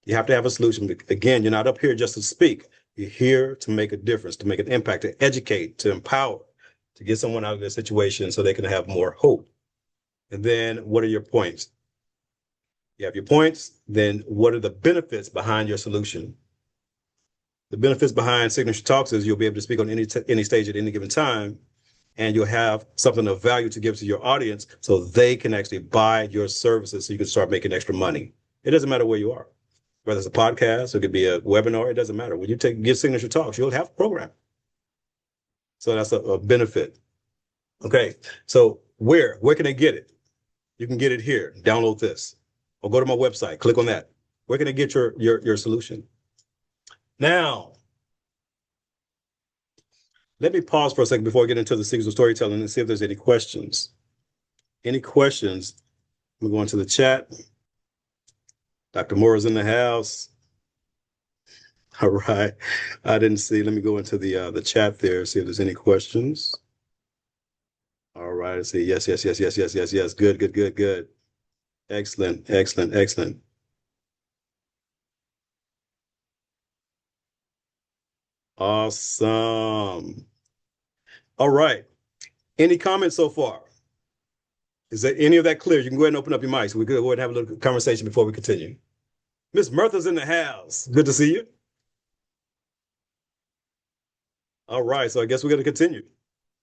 You have to have a solution. Again, you're not up here just to speak. You're here to make a difference, to make an impact, to educate, to empower, to get someone out of their situation so they can have more hope. And then what are your points? You have your points, then what are the benefits behind your solution? The benefits behind Signature Talks is you'll be able to speak on any stage at any given time, and you'll have something of value to give to your audience so they can actually buy your services so you can start making extra money. It doesn't matter where you are, whether it's a podcast, it could be a webinar, it doesn't matter. When you get Signature Talks, you'll have a program. So that's a benefit. Okay, so where can they get it? You can get it here. Download this, or go to my website. Click on that. Where can they get your solution? Now, let me pause for a second before I get into the secrets of storytelling and see if there's any questions. Any questions? I'm going to the chat. Dr. Mora's in the house. All right. I didn't see. Let me go into the chat there, see if there's any questions. All right. I see. Yes. Good. Excellent. Awesome. All right. Any comments so far? Is there any of that clear? You can go ahead and open up your mic so we can go ahead and have a little conversation before we continue. Miss Murtha's in the house. Good to see you. All right. So I guess we're going to continue.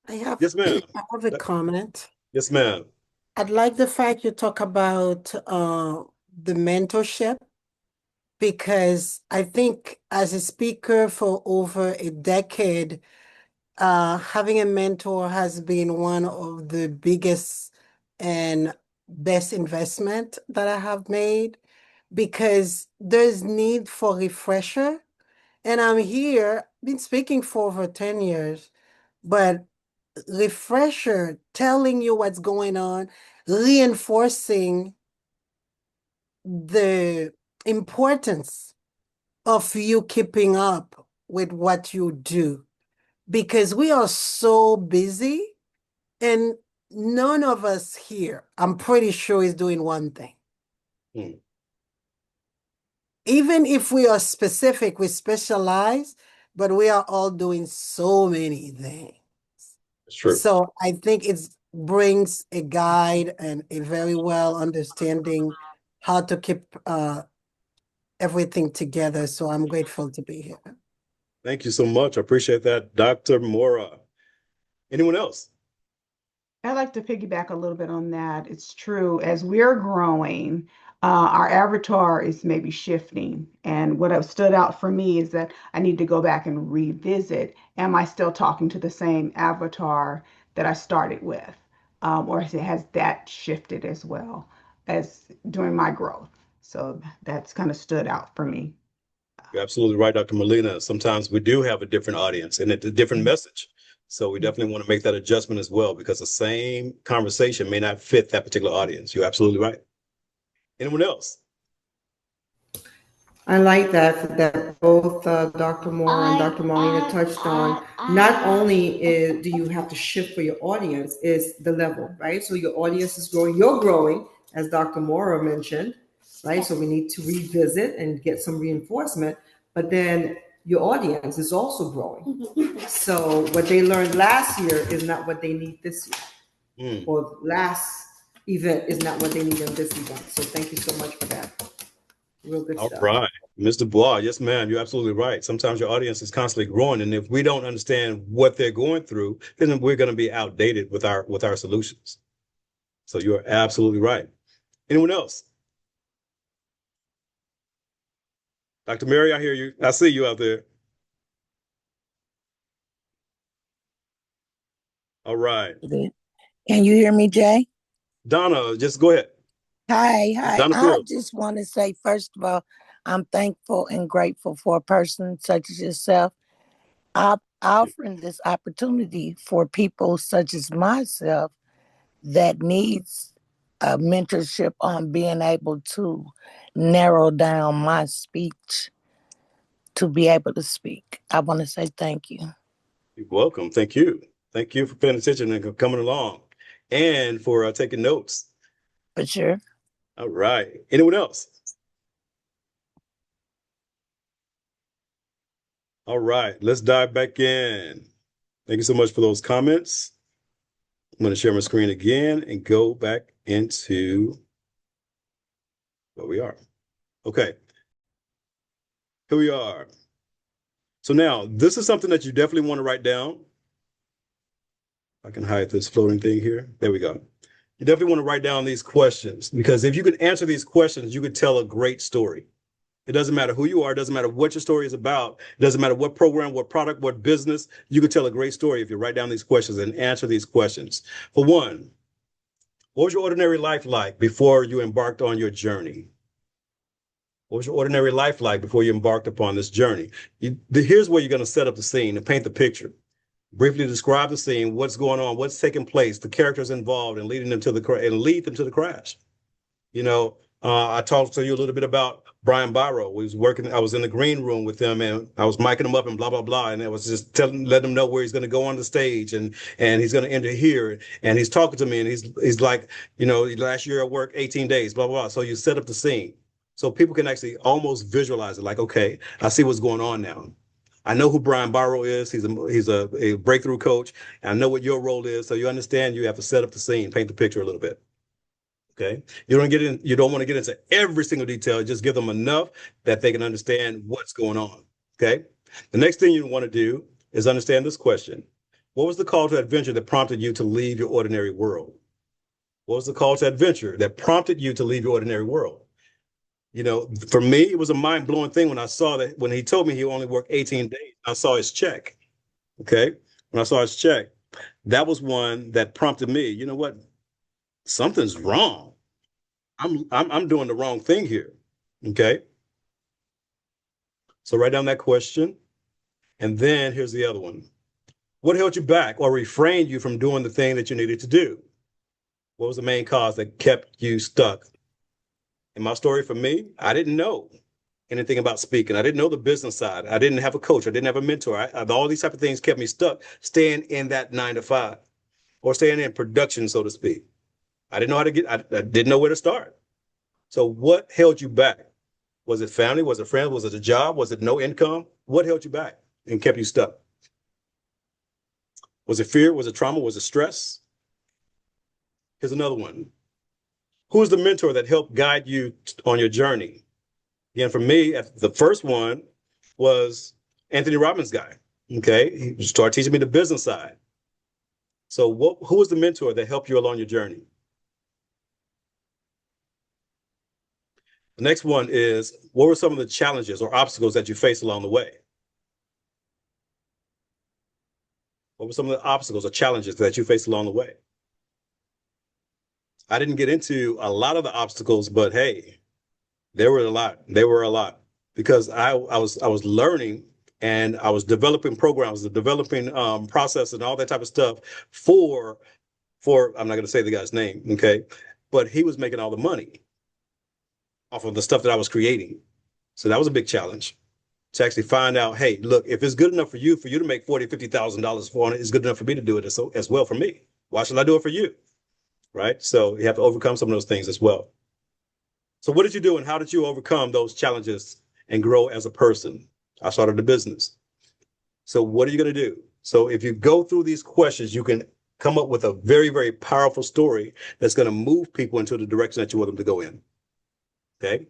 Yes, ma'am.
I have a comment.
Yes, ma'am.
I'd like the fact you talk about the mentorship, because I think as a speaker for over a decade, having a mentor has been one of the biggest and best investment that I have made, because there's need for refresher. And I'm here, been speaking for over 10 years, but refresher, telling you what's going on, reinforcing the importance of you keeping up with what you do, because we are so busy and none of us here, I'm pretty sure, is doing one thing. Even if we are specific, we specialize, but we are all doing so many things.
That's true.
So I think it brings a guide and a very well understanding how to keep everything together. So I'm grateful to be here.
Thank you so much. I appreciate that, Dr. Mora. Anyone else?
I'd like to piggyback a little bit on that. It's true. As we're growing, our avatar is maybe shifting. And what have stood out for me is that I need to go back and revisit. Am I still talking to the same avatar that I started with? Or has that shifted as well as during my growth? So that's kind of stood out for me.
You're absolutely right, Dr. Molina. Sometimes we do have a different audience and a different message. So we definitely want to make that adjustment as well, because the same conversation may not fit that particular audience. You're absolutely right. Anyone else?
I like that both Dr. Moore and Dr. Molina touched on. Not only do you have to shift for your audience, is the level, right? So your audience is growing, you're growing, as Dr. Moore mentioned, right? So we need to revisit and get some reinforcement, but then your audience is also growing. So what they learned last year is not what they need this year, or last event is not what they need in this event. So thank you so much for that. Real good stuff.
All right. Mr. Bois, yes, ma'am, you're absolutely right. Sometimes your audience is constantly growing, and if we don't understand what they're going through, then we're going to be outdated with our solutions. So you're absolutely right. Anyone else? Dr. Mary, I hear you. I see you out there. All right.
Can you hear me, Jay?
Donna, just go ahead.
Hi.
Donna
I
Fields.
just want to say, first of all, I'm thankful and grateful for a person such as yourself, offering this opportunity for people such as myself that needs a mentorship on being able to narrow down my speech to be able to speak. I want to say thank you.
You're welcome. Thank you. Thank you for paying attention and coming along and for taking notes.
For sure.
All right. Anyone else? All right. Let's dive back in. Thank you so much for those comments. I'm going to share my screen again and go back into where we are. Okay. Here we are. So now this is something that you definitely want to write down. I can hide this floating thing here. There we go. You definitely want to write down these questions because if you can answer these questions, you could tell a great story. It doesn't matter who you are. It doesn't matter what your story is about. It doesn't matter what program, what product, what business. You could tell a great story if you write down these questions and answer these questions. For one, what was your ordinary life like before you embarked on your journey? What was your ordinary life like before you embarked upon this journey? Here's where you're going to set up the scene and paint the picture. Briefly describe the scene, what's going on, what's taking place, the characters involved, and lead them to the crash. You know, I talked to you a little bit about Brian Byro. I was in the green room with him and I was micing him up and blah, blah, blah. And I was just letting him know where he's going to go on the stage and he's going to enter here. And he's talking to me and he's like, you know, last year I worked 18 days, blah, blah, blah. So you set up the scene. So people can actually almost visualize it like, okay, I see what's going on now. I know who Brian Byro is. He's a breakthrough coach. And I know what your role is. So you understand you have to set up the scene, paint the picture a little bit. Okay. You don't want to get into every single detail. Just give them enough that they can understand what's going on. Okay. The next thing you want to do is understand this question. What was the call to adventure that prompted you to leave your ordinary world? What was the call to adventure that prompted you to leave your ordinary world? You know, for me, it was a mind-blowing thing when I saw that when he told me he only worked 18 days, I saw his check. Okay. When I saw his check, that was one that prompted me, you know what? Something's wrong. I'm doing the wrong thing here. Okay. So write down that question. And then here's the other one. What held you back or refrained you from doing the thing that you needed to do? What was the main cause that kept you stuck? In my story for me, I didn't know anything about speaking. I didn't know the business side. I didn't have a coach. I didn't have a mentor. All these type of things kept me stuck staying in that 9 to 5 or staying in production, so to speak. I didn't know how to I didn't know where to start. So what held you back? Was it family? Was it friends? Was it a job? Was it no income? What held you back and kept you stuck? Was it fear? Was it trauma? Was it stress? Here's another one. Who is the mentor that helped guide you on your journey? Again, for me, the first one was Anthony Robbins' guy. Okay. He started teaching me the business side. So who was the mentor that helped you along your journey? The next one is, what were some of the challenges or obstacles that you faced along the way? What were some of the obstacles or challenges that you faced along the way? I didn't get into a lot of the obstacles, but hey, there were a lot. There were a lot because I was learning and I was developing programs, the developing process and all that type of stuff for I'm not going to say the guy's name, okay, but he was making all the money off of the stuff that I was creating. So that was a big challenge to actually find out, hey, look, if it's good enough for you to make $40,000-$50,000 for it, it's good enough for me to do it as well for me. Why should I do it for you? Right? So you have to overcome some of those things as well. So what did you do and how did you overcome those challenges and grow as a person? I started a business. So what are you going to do? So if you go through these questions, you can come up with a very, very powerful story that's going to move people into the direction that you want them to go in. Okay.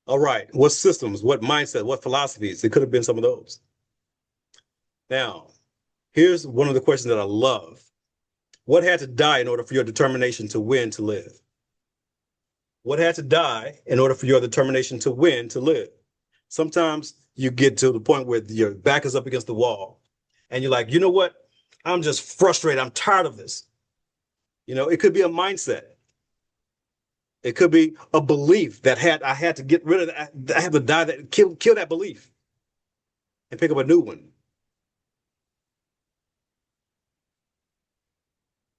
All right. What systems, what mindset, what philosophies? It could have been some of those. Now, here's one of the questions that I love. What had to die in order for your determination to win to live? What had to die in order for your determination to win to live? Sometimes you get to the point where your back is up against the wall and you're like, you know what? I'm just frustrated. I'm tired of this. You know, it could be a mindset. It could be a belief that I had to get rid of that. I have to die that kill that belief and pick up a new one.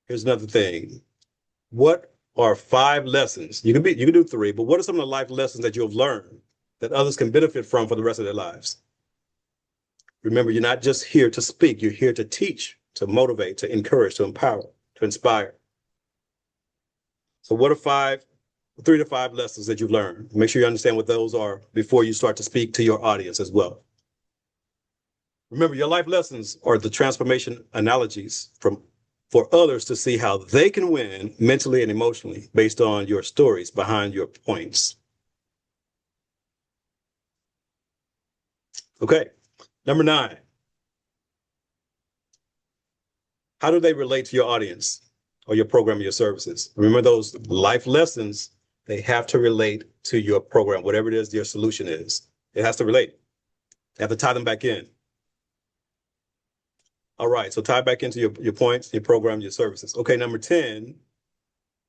Here's another thing. What are 5 lessons? You can do 3, but what are some of the life lessons that you have learned that others can benefit from for the rest of their lives? Remember, you're not just here to speak, you're here to teach, to motivate, to encourage, to empower, to inspire. So what are 3 to 5 lessons that you've learned? Make sure you understand what those are before you start to speak to your audience as well. Remember, your life lessons are the transformation analogies for others to see how they can win mentally and emotionally based on your stories behind your points. Okay, number 9. How do they relate to your audience or your program or your services? Remember, those life lessons, they have to relate to your program, whatever it is your solution is. It has to relate. You have to tie them back in. All right, so tie back into your points, your program, your services. Okay, number 10,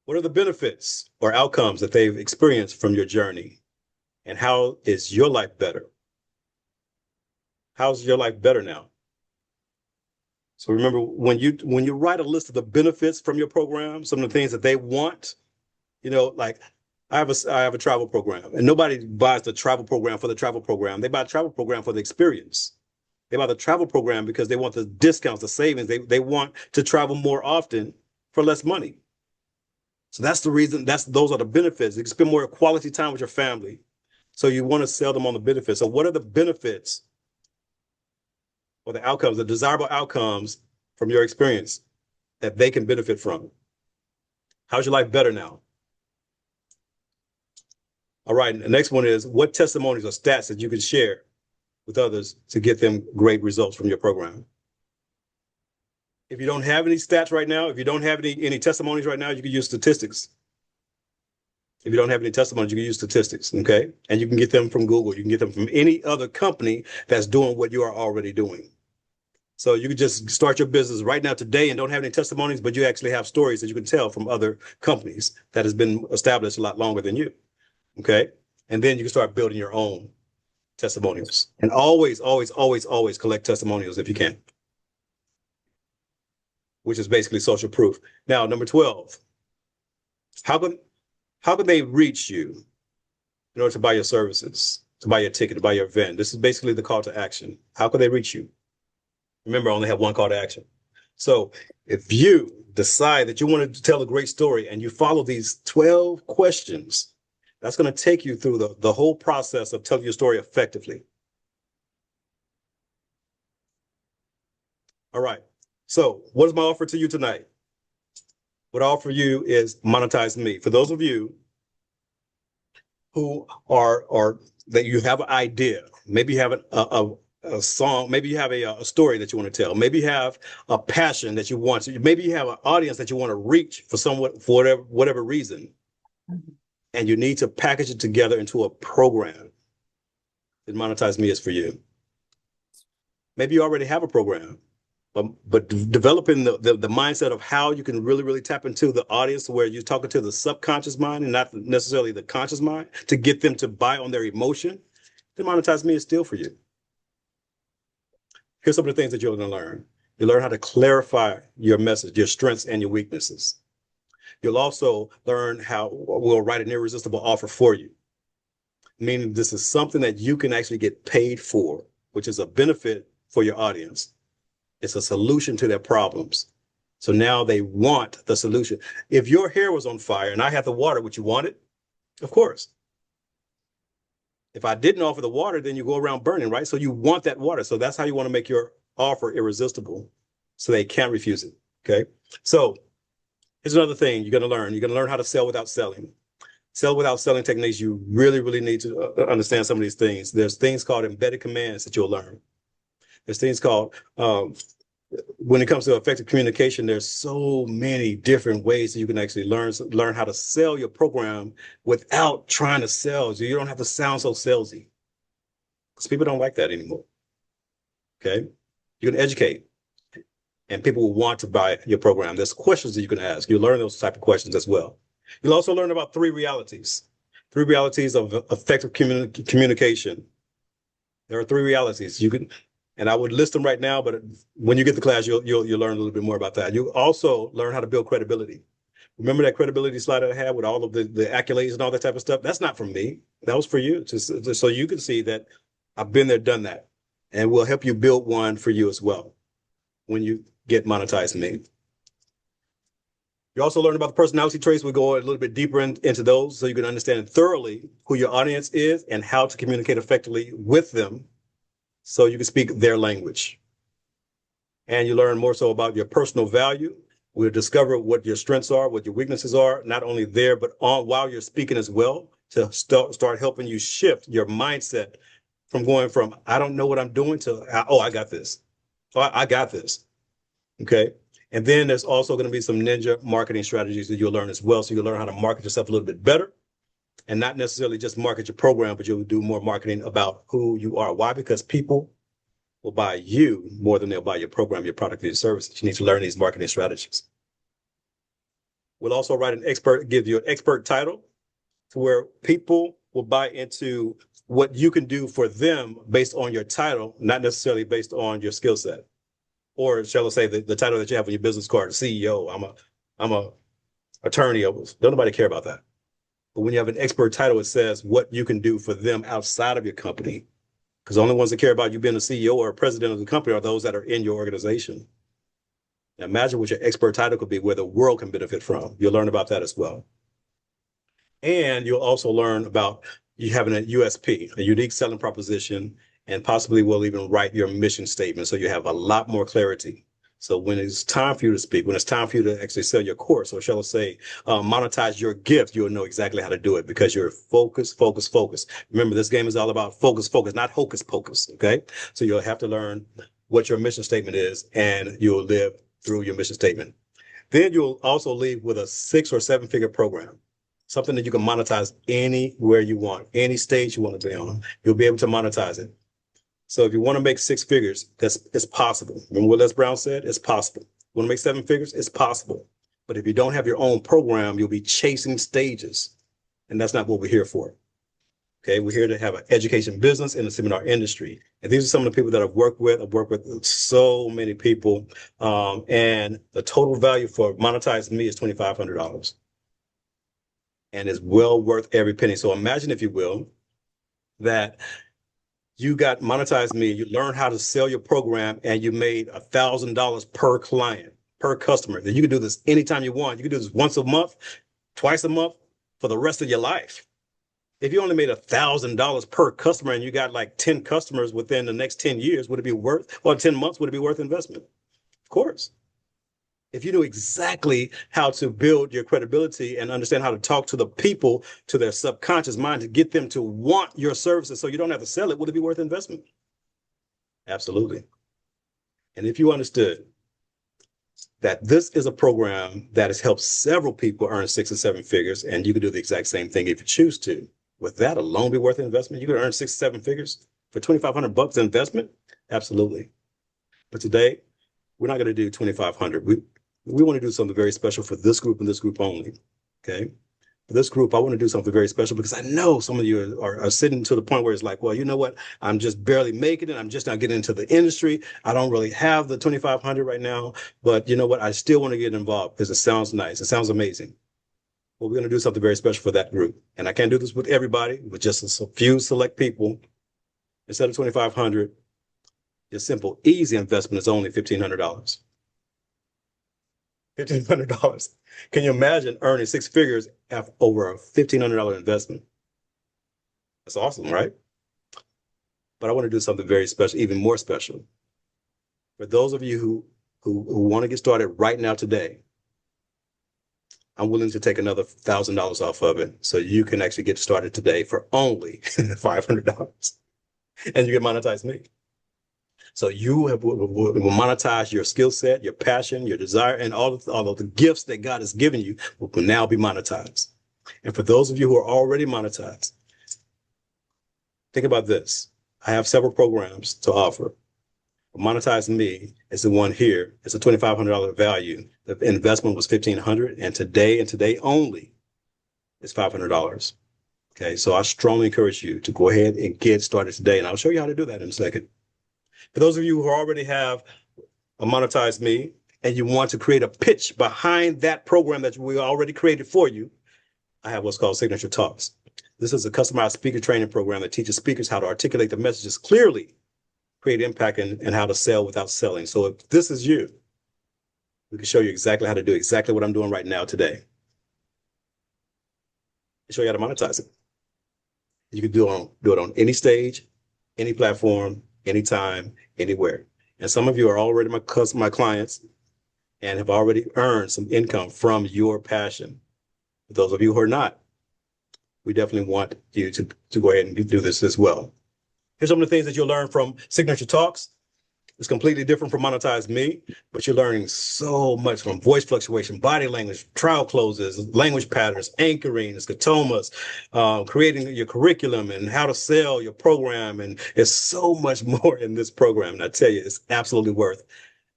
what are the benefits or outcomes that they've experienced from your journey? And how is your life better? How's your life better now? So remember, when you write a list of the benefits from your program, some of the things that they want, like I have a travel program, and nobody buys the travel program for the travel program. They buy a travel program for the experience. They buy the travel program because they want the discounts, the savings. They want to travel more often for less money. So that's the reason. Those are the benefits. You can spend more quality time with your family. So you want to sell them on the benefits. So what are the benefits or the outcomes, the desirable outcomes from your experience that they can benefit from? How's your life better now? All right. The next one is, what testimonies or stats that you can share with others to get them great results from your program? If you don't have any stats right now, if you don't have any testimonies right now, you can use statistics. If you don't have any testimonies, you can use statistics, okay? And you can get them from Google. You can get them from any other company that's doing what you are already doing. So you can just start your business right now today and don't have any testimonies, but you actually have stories that you can tell from other companies that has been established a lot longer than you, okay? And then you can start building your own testimonials. And always, always, always, always collect testimonials if you can, which is basically social proof. Now, number 12, how can they reach you in order to buy your services, to buy your ticket, to buy your event? This is basically the call to action. How can they reach you? Remember, I only have one call to action. So if you decide that you want to tell a great story and you follow these 12 questions, that's going to take you through the whole process of telling your story effectively. All right. So what is my offer to you tonight? What I offer you is monetize me. For those of you who are that you have an idea, maybe you have a song, maybe you have a story that you want to tell, maybe you have a passion that you want to, maybe you have an audience that you want to reach for whatever reason, and you need to package it together into a program. Then Monetize Me is for you. Maybe you already have a program, but developing the mindset of how you can really, really tap into the audience where you're talking to the subconscious mind and not necessarily the conscious mind to get them to buy on their emotion, then Monetize Me is still for you. Here's some of the things that you're going to learn. You learn how to clarify your message, your strengths and your weaknesses. You'll also learn how we'll write an irresistible offer for you, meaning this is something that you can actually get paid for, which is a benefit for your audience. It's a solution to their problems. So now they want the solution. If your hair was on fire and I had the water, would you want it? Of course. If I didn't offer the water, then you go around burning, right? So you want that water. So that's how you want to make your offer irresistible so they can't refuse it, okay? So here's another thing you're going to learn. You're going to learn how to sell without selling. Sell without selling techniques, you really, really need to understand some of these things. There's things called embedded commands that you'll learn. There's things called, when it comes to effective communication, there's so many different ways that you can actually learn how to sell your program without trying to sell. So you don't have to sound so salesy, because people don't like that anymore. Okay, you can educate, and people will want to buy your program. There's questions that you can ask. You learn those type of questions as well. You'll also learn about three realities of effective communication. There are three realities. You can, and I would list them right now, but when you get to class, you'll learn a little bit more about that. You also learn how to build credibility. Remember that credibility slide I had with all of the accolades and all that type of stuff? That's not from me. That was for you, just so you can see that I've been there, done that, and we'll help you build one for you as well when you get monetized me. You also learn about the personality traits. We'll go a little bit deeper into those so you can understand thoroughly who your audience is and how to communicate effectively with them so you can speak their language. And you learn more so about your personal value. We'll discover what your strengths are, what your weaknesses are, not only there, but while you're speaking as well, to start helping you shift your mindset from going from, I don't know what I'm doing, to, oh, I got this. Oh, I got this. Okay. And then there's also going to be some ninja marketing strategies that you'll learn as well. So you'll learn how to market yourself a little bit better and not necessarily just market your program, but you'll do more marketing about who you are. Why? Because people will buy you more than they'll buy your program, your product, or your services. You need to learn these marketing strategies. We'll also give you an expert title to where people will buy into what you can do for them based on your title, not necessarily based on your skill set. Or shall I say the title that you have on your business card, CEO, I'm a attorney. Don't nobody care about that. But when you have an expert title, it says what you can do for them outside of your company. Because the only ones that care about you being a CEO or a president of the company are those that are in your organization. Now imagine what your expert title could be, where the world can benefit from. You'll learn about that as well. And you'll also learn about you having a USP, a unique selling proposition, and possibly will even write your mission statement so you have a lot more clarity. So when it's time for you to speak, when it's time for you to actually sell your course, or shall I say, monetize your gift, you'll know exactly how to do it because you're focused. Remember, this game is all about focus, not hocus pocus, okay? So you'll have to learn what your mission statement is, and you'll live through your mission statement. Then you'll also leave with a 6 or 7 figure program, something that you can monetize anywhere you want, any stage you want to be on. You'll be able to monetize it. So if you want to make 6 figures, it's possible. Remember what Les Brown said? It's possible. You want to make 7 figures? It's possible. But if you don't have your own program, you'll be chasing stages. And that's not what we're here for. Okay, we're here to have an education business in the seminar industry. And these are some of the people that I've worked with. I've worked with so many people. And the total value for monetizing me is $2,500. And it's well worth every penny. So imagine, if you will, that you got monetized me, you learned how to sell your program, and you made $1,000 per client, per customer. Then you can do this anytime you want. You can do this once a month, twice a month, for the rest of your life. If you only made $1,000 per customer and you got like 10 customers within the next 10 years, would it be worth, or 10 months, would it be worth investment? Of course. If you knew exactly how to build your credibility and understand how to talk to the people, to their subconscious mind, to get them to want your services so you don't have to sell it, would it be worth investment? Absolutely. And if you understood that this is a program that has helped several people earn 6 and 7 figures, and you can do the exact same thing if you choose to, would that alone be worth investment? You could earn 6 or 7 figures for $2,500 investment? Absolutely. But today, we're not going to do 2,500. We want to do something very special for this group and this group only. Okay. For this group, I want to do something very special because I know some of you are sitting to the point where it's like, well, you know what? I'm just barely making it. I'm just not getting into the industry. I don't really have the 2,500 right now, but you know what? I still want to get involved because it sounds nice. It sounds amazing. Well, we're going to do something very special for that group. And I can't do this with everybody, with just a few select people. Instead of 2,500, your simple, easy investment is only $1,500. $1,500. Can you imagine earning 6 figures after over a $1,500 investment? That's awesome, right? But I want to do something very special, even more special. For those of you who want to get started right now today, I'm willing to take another $1,000 off of it so you can actually get started today for only $500. And you can monetize me. So you will monetize your skill set, your passion, your desire, and all of the gifts that God has given you will now be monetized. And for those of you who are already monetized, think about this. I have several programs to offer. Monetize Me is the one here. It's a $2,500 value. The investment was $1,500, and today only, is $500. Okay, so I strongly encourage you to go ahead and get started today, and I'll show you how to do that in a second. For those of you who already have a Monetize Me and you want to create a pitch behind that program that we already created for you, I have what's called Signature Talks. This is a customized speaker training program that teaches speakers how to articulate the messages clearly, create impact, and how to sell without selling. So if this is you, we can show you exactly how to do exactly what I'm doing right now today. Show you how to monetize it. You can do it on any stage, any platform, anytime, anywhere. And some of you are already my clients and have already earned some income from your passion. For those of you who are not, we definitely want you to go ahead and do this as well. Here's some of the things that you'll learn from Signature Talks. It's completely different from Monetize Me, but you're learning so much from voice fluctuation, body language, trial closes, language patterns, anchoring, scatomas, creating your curriculum and how to sell your program. And there's so much more in this program. And I tell you, it's absolutely worth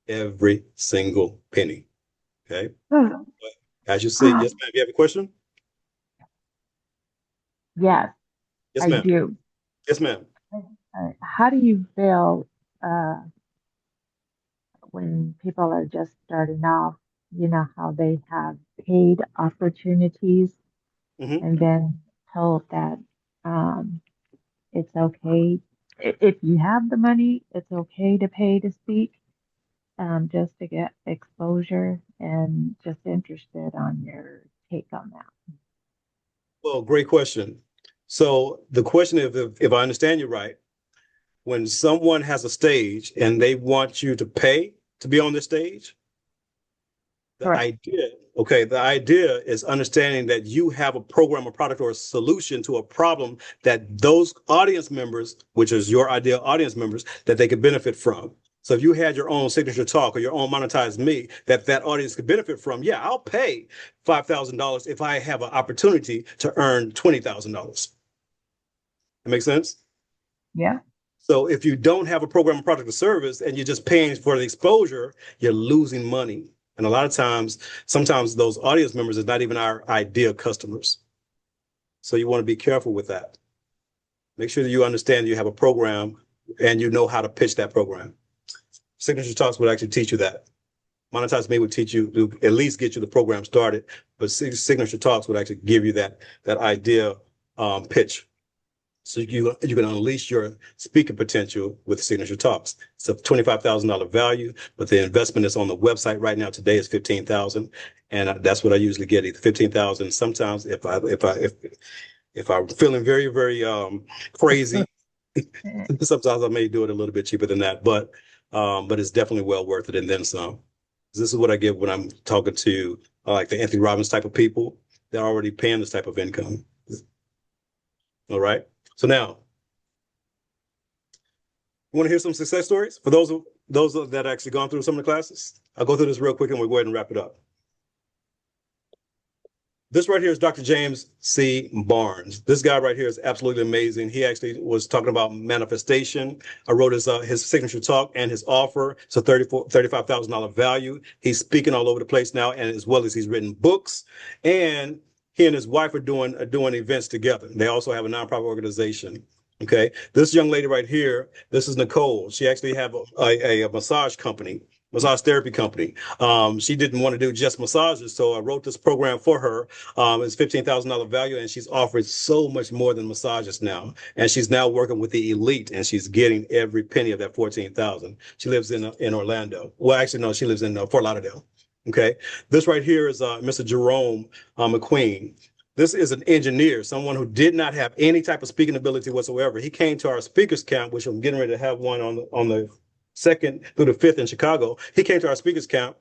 every single penny. Okay. As you see, yes, ma'am. You have a question?
Yes,
Yes,
I
ma'am.
do.
Yes, ma'am.
How do you feel when people are just starting off? You know how they have paid opportunities
Mm-hmm.
and then told that um, it's okay if you have the money, it's okay to pay to speak, just to get exposure, and just interested on your take on that.
Well, great question. So the question is, if I understand you right, when someone has a stage and they want you to pay to be on the stage,
Correct.
the idea is understanding that you have a program, a product, or a solution to a problem that those audience members, which is your ideal audience members, that they could benefit from. So if you had your own signature talk or your own Monetize Me that audience could benefit from, yeah, I'll pay $5,000 if I have an opportunity to earn $20,000. That makes sense?
Yeah.
So if you don't have a program, a product, or service, and you're just paying for the exposure, you're losing money. And a lot of times, sometimes those audience members are not even our ideal customers. So you want to be careful with that. Make sure that you understand you have a program and you know how to pitch that program. Signature Talks would actually teach you that. Monetize Me would teach you to at least get you the program started, but Signature Talks would actually give you that idea pitch. So you can unleash your speaking potential with Signature Talks. It's a $25,000 value, but the investment is on the website right now. Today is $15,000, and that's what I usually get, either $15,000. Sometimes if I'm feeling very very crazy, sometimes I may do it a little bit cheaper than that, but it's definitely well worth it and then some. This is what I get when I'm talking to like the Anthony Robbins type of people. They're already paying this type of income. All right. So now, you want to hear some success stories for those that actually gone through some of the classes? I'll go through this real quick and we'll go ahead and wrap it up. This right here is Dr. James C. Barnes. This guy right here is absolutely amazing. He actually was talking about manifestation. I wrote his signature talk and his offer. It's a $35,000 value. He's speaking all over the place now, and as well as he's written books. And he and his wife are doing events together. They also have a nonprofit organization. Okay, this young lady right here, this is Nicole. She actually have a massage company, massage therapy company. She didn't want to do just massages, so I wrote this program for her. It's $15,000 value, and she's offered so much more than massages now. And she's now working with the elite, and she's getting every penny of that $14,000. She lives in Orlando. Well, actually, no, she lives in Fort Lauderdale. Okay, this right here is Mr. Jerome McQueen. This is an engineer, someone who did not have any type of speaking ability whatsoever. He came to our speakers camp, which I'm getting ready to have one on the 2nd through the 5th in Chicago. He came to our speakers camp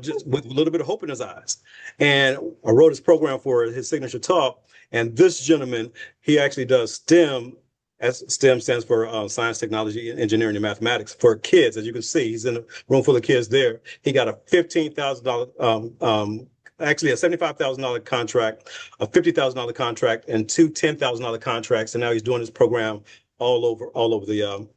just with a little bit of hope in his eyes. And I wrote his program for his signature talk. And this gentleman, he actually does STEM. As STEM stands for science, technology, engineering, and mathematics for kids. As you can see, he's in a room full of kids there. He got a $15,000 actually a $75,000 contract, a $50,000 contract, and two $10,000 contracts. And now he's doing his program all over the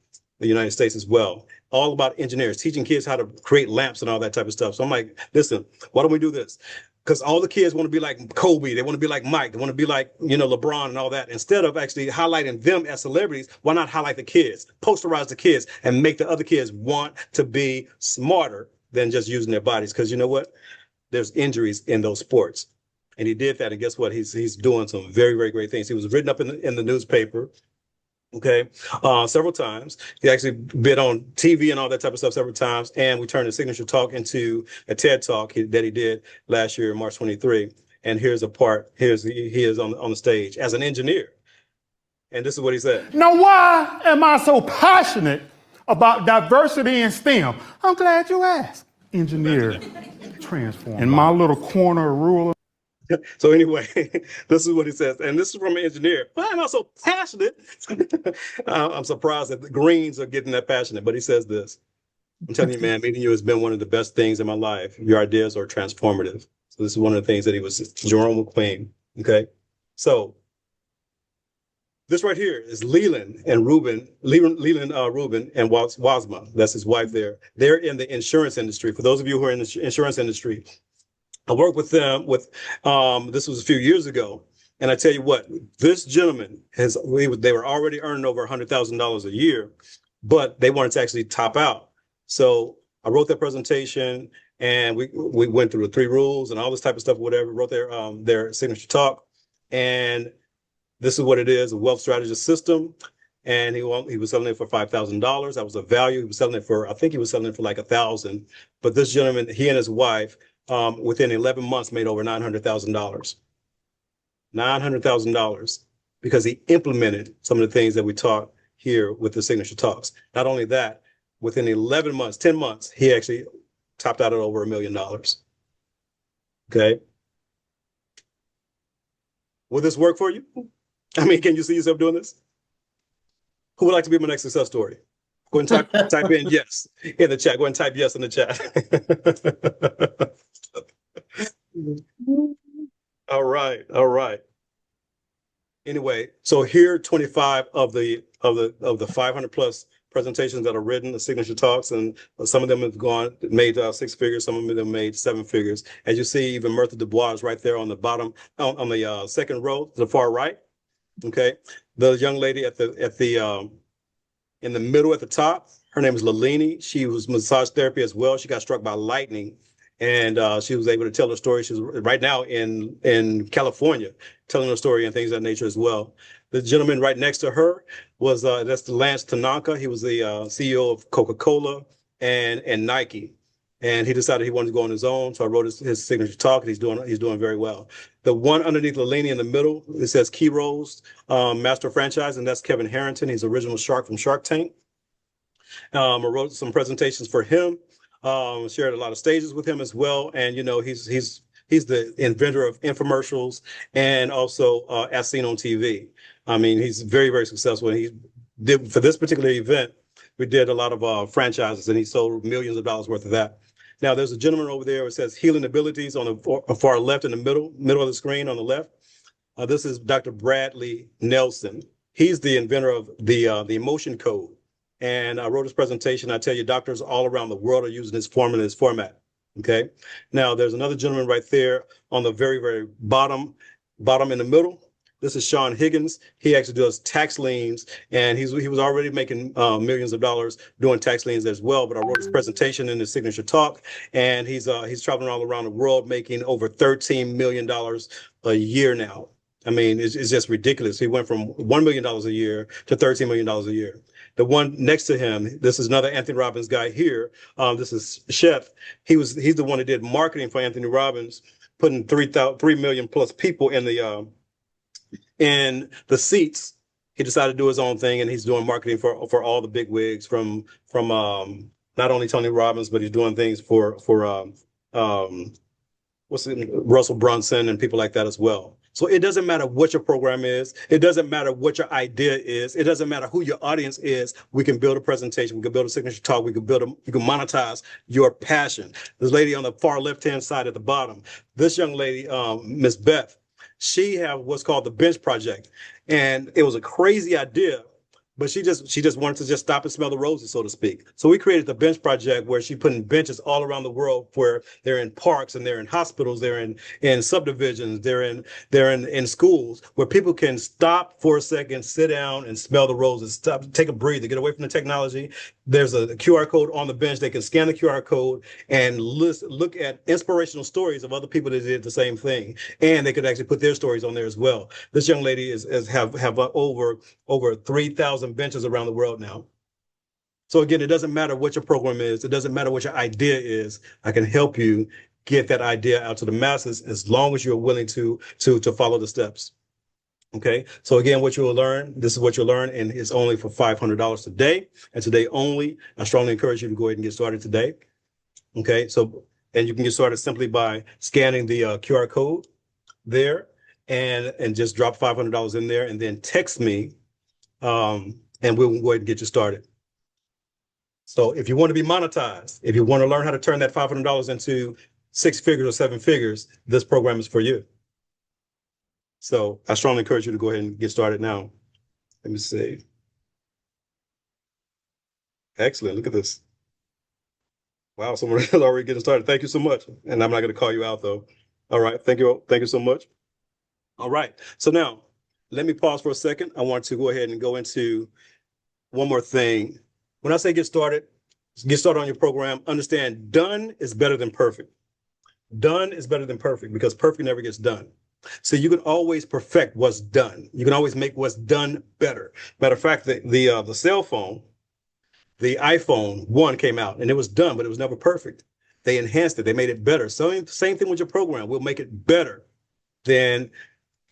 United States as well. All about engineers, teaching kids how to create lamps and all that type of stuff. So I'm like, listen, why don't we do this? because all the kids want to be like Kobe, they want to be like Mike, they want to be like, LeBron and all that. Instead of actually highlighting them as celebrities, why not highlight the kids, posterize the kids, and make the other kids want to be smarter than just using their bodies? Because you know what? There's injuries in those sports. And he did that. And guess what? He's doing some very, very great things. He was written up in the newspaper. Okay. Several times. He actually been on TV and all that type of stuff several times. And we turned the signature talk into a TED talk that he did last year, March 23. And here's a part. He is on the stage as an engineer. And this is what he said.
Now, why am I so passionate about diversity in STEM? I'm glad you asked. Engineer, transform. In my little corner of rural.
So anyway, this is what he says, and this is from an engineer. Why am I so passionate? I'm surprised that the Greens are getting that passionate, but he says this. I'm telling you, man, meeting you has been one of the best things in my life. Your ideas are transformative. So this is one of the things that he was, Jerome McQueen. Okay. So this right here is Leland Rubin and Wasma. That's his wife there. They're in the insurance industry. For those of you who are in the insurance industry, I worked with them this was a few years ago. And I tell you what, this gentleman they were already earning over $100,000 a year, but they wanted to actually top out. So I wrote that presentation and we went through the 3 rules and all this type of stuff, whatever, wrote their signature talk. And this is what it is, a wealth strategist system. And he was selling it for $5,000. That was a value. He was selling it for, I think he was selling it for like $1,000. But this gentleman, he and his wife, within 11 months made over $900,000. $900,000 because he implemented some of the things that we taught here with the signature talks. Not only that, within 11 months, 10 months, he actually topped out at over $1 million. Okay. Will this work for you? I mean, can you see yourself doing this? Who would like to be my next success story? Go and type in yes in the chat. Go and type yes in the chat. All right. Anyway, so here are 25 of the 500 plus presentations that are written, the signature talks, and some of them have made 6 figures, some of them made 7 figures. As you see, even Mirtha Dubois is right there on the bottom, on the second row, to the far right. Okay, the young lady in the middle at the top, her name is Lalini. She was massage therapy as well. She got struck by lightning, and she was able to tell her story. She's right now in California telling her story and things of that nature as well. The gentleman right next to her was that's Lance Tanaka. He was the CEO of Coca-Cola and Nike. And he decided he wanted to go on his own. So I wrote his signature talk, and he's doing very well. The one underneath Lalini in the middle, it says Key Roles, Master Franchise, and that's Kevin Harrington. He's the original shark from Shark Tank. I wrote some presentations for him, shared a lot of stages with him as well. And, he's the inventor of infomercials and also as seen on TV. I mean, he's very, very successful. And he did, for this particular event, we did a lot of franchises, and he sold millions of dollars worth of that. Now, there's a gentleman over there. It says Healing Abilities on the far left in the middle of the screen on the left. This is Dr. Bradley Nelson. He's the inventor of the emotion code. And I wrote his presentation. I tell you, doctors all around the world are using this format. Okay. Now, there's another gentleman right there on the very, very bottom in the middle. This is Sean Higgins. He actually does tax liens, and he was already making millions of dollars doing tax liens as well. But I wrote his presentation in his signature talk, and he's traveling all around the world making over $13 million a year now. I mean, it's just ridiculous. He went from $1 million a year to $13 million a year. The one next to him, this is another Anthony Robbins guy here. This is Chef. He's the one that did marketing for Anthony Robbins, putting 3 million plus people in the seats. He decided to do his own thing, and he's doing marketing for all the big wigs from not only Tony Robbins, but he's doing things for Russell Brunson and people like that as well. So it doesn't matter what your program is. It doesn't matter what your idea is. It doesn't matter who your audience is. We can build a presentation. We can build a signature talk. You can monetize your passion. This lady on the far left-hand side at the bottom, this young lady, Miss Beth, she had what's called the Bench Project. And it was a crazy idea, but she just wanted to just stop and smell the roses, so to speak. So we created the bench project where she putting benches all around the world, where they're in parks and they're in hospitals, they're in subdivisions, they're in schools, where people can stop for a second, sit down and smell the roses, stop, take a breather, get away from the technology. There's a QR code on the bench. They can scan the QR code and look at inspirational stories of other people that did the same thing, and they could actually put their stories on there as well. This young lady is have over 3,000 benches around the world now. So again, it doesn't matter what your program is. It doesn't matter what your idea is. I can help you get that idea out to the masses as long as you're willing to follow the steps. Okay. So again, what you will learn, this is what you'll learn, and it's only for $500 today. And today only, I strongly encourage you to go ahead and get started today. Okay. So, and you can get started simply by scanning the QR code there and just drop $500 in there and then text me, and we'll go ahead and get you started. So if you want to be monetized, if you want to learn how to turn that $500 into 6 figures or 7 figures, this program is for you. So I strongly encourage you to go ahead and get started now. Let me see. Excellent. Look at this. Wow, someone is already getting started. Thank you so much. And I'm not going to call you out though. All right. Thank you. Thank you so much. All right. So now let me pause for a second. I want to go ahead and go into one more thing. When I say get started on your program, understand done is better than perfect. Done is better than perfect because perfect never gets done. So you can always perfect what's done. You can always make what's done better. Matter of fact, the cell phone, the iPhone 1 came out and it was done, but it was never perfect. They enhanced it. They made it better. So same thing with your program. We'll make it better than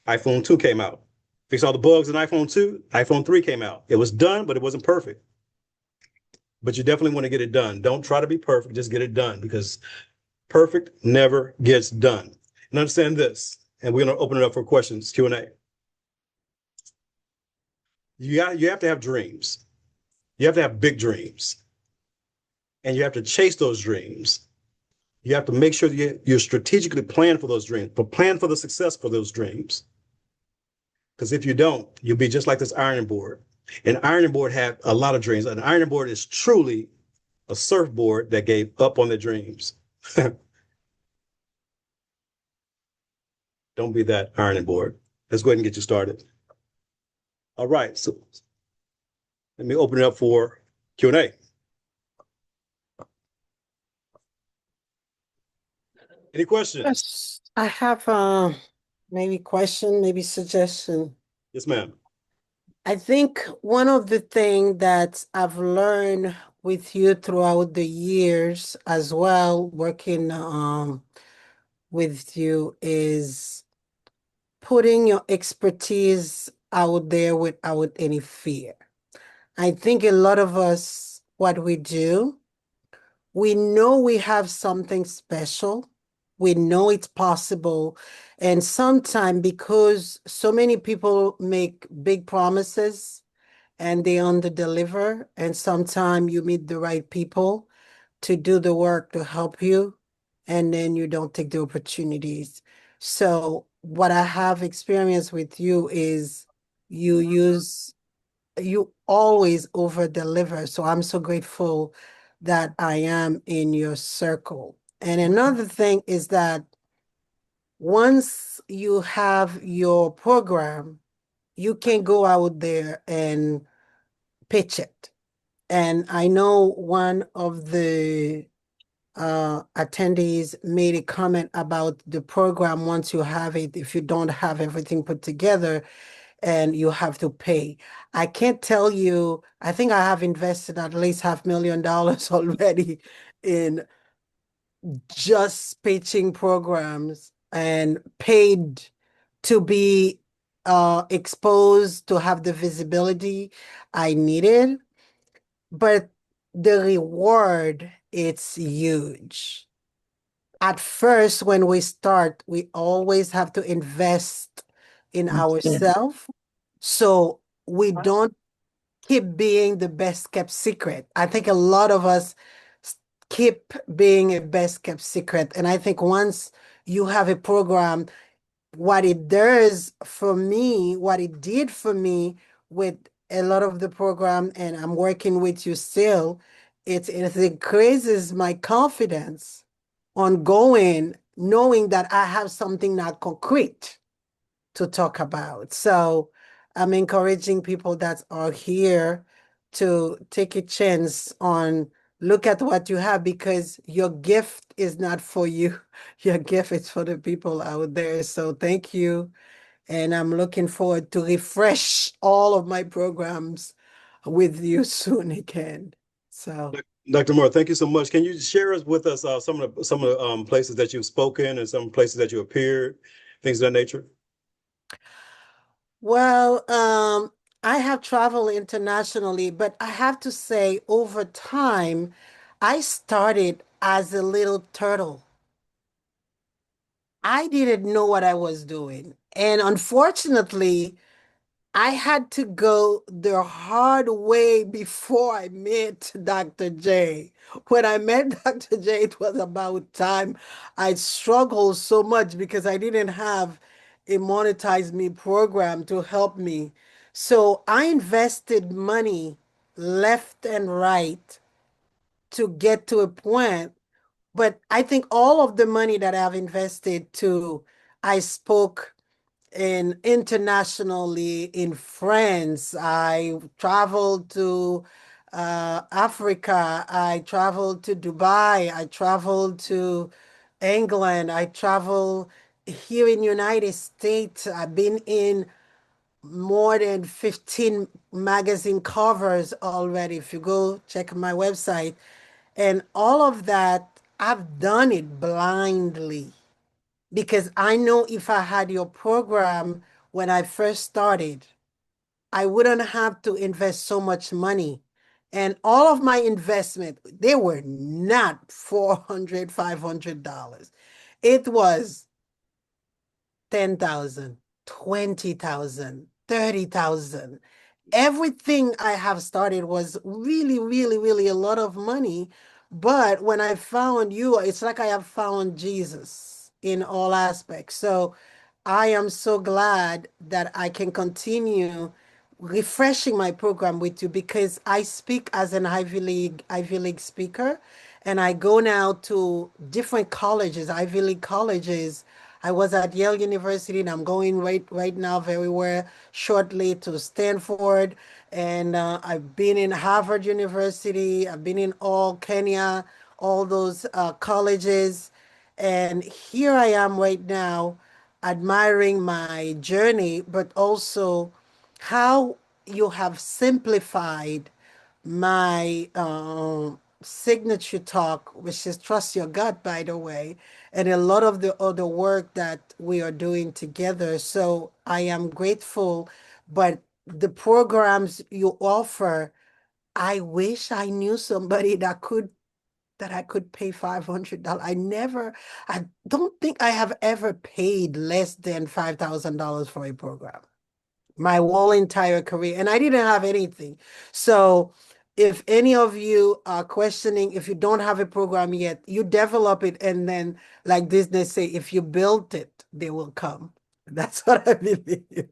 iPhone 2 came out. Fix all the bugs in iPhone 2, iPhone 3 came out. It was done, but it wasn't perfect. But you definitely want to get it done. Don't try to be perfect, just get it done because perfect never gets done. And understand this, and we're going to open it up for questions, Q&A. You have to have dreams. You have to have big dreams. And you have to chase those dreams. You have to make sure that you're strategically plan for those dreams, but plan for the success for those dreams. Because if you don't, you'll be just like this ironing board. An ironing board had a lot of dreams. An ironing board is truly a surfboard that gave up on their dreams. Don't be that ironing board. Let's go ahead and get you started. All right. So let me open it up for Q&A. Any questions?
Yes, I have maybe question, maybe suggestion.
Yes, ma'am.
I think one of the things that I've learned with you throughout the years as well, working with you, is putting your expertise out there without any fear. I think a lot of us, what we do, we know we have something special. We know it's possible. And sometimes because so many people make big promises and they underdeliver, and sometimes you meet the right people to do the work to help you, and then you don't take the opportunities. So what I have experienced with you is you always over deliver. So I'm so grateful that I am in your circle. And another thing is that once you have your program, you can go out there and pitch it. And I know one of the attendees made a comment about the program once you have it, if you don't have everything put together, and you have to pay. I can't tell you, I think I have invested at least $500,000 already in just pitching programs and paid to be exposed, to have the visibility I needed. But the reward, it's huge. At first, when we start, we always have to invest in ourselves. So we don't keep being the best kept secret. I think a lot of us keep being a best kept secret. And I think once you have a program, what it does for me, what it did for me with a lot of the program, and I'm working with you still, it increases my confidence on going, knowing that I have something not concrete to talk about. So I'm encouraging people that are here to take a chance on look at what you have, because your gift is not for you. Your gift is for the people out there. So thank you. And I'm looking forward to refresh all of my programs with you soon again. So
Dr. Moore, thank you so much. Can you share with us some of the places that you've spoken and some places that you appeared, things of that nature?
well, I have traveled internationally, but I have to say, over time, I started as a little turtle. I didn't know what I was doing. And unfortunately, I had to go the hard way before I met Dr. J. When I met Dr. J, it was about time. I struggled so much because I didn't have a monetize me program to help me. So I invested money left and right to get to a point. But I think all of the money that I've invested to, I spoke in internationally in France. I traveled to Africa. I traveled to Dubai. I traveled to England. I traveled here in United States. I've been in more than 15 magazine covers already. If you go check my website, and all of that, I've done it blindly because I know if I had your program when I first started, I wouldn't have to invest so much money. And all of my investment, they were not $400, $500. It was 10,000, 20,000, 30,000. Everything I have started was really, really, really a lot of money. But when I found you, it's like I have found Jesus in all aspects. So I am so glad that I can continue refreshing my program with you, because I speak as an Ivy League speaker, and I go now to different colleges, Ivy League colleges. I was at Yale University, and I'm going right now very well shortly to Stanford, and I've been in Harvard University. I've been in all Kenya, all those colleges, and here I am right now, admiring my journey, but also how you have simplified my signature talk, which is Trust Your Gut, by the way, and a lot of the other work that we are doing together. So I am grateful, but the programs you offer, I wish I knew somebody that I could pay $500. I don't think I have ever paid less than $5,000 for a program my whole entire career, and I didn't have anything. So if any of you are questioning, if you don't have a program yet, you develop it, and then like Disney say, if you built it, they will come. That's what I believe.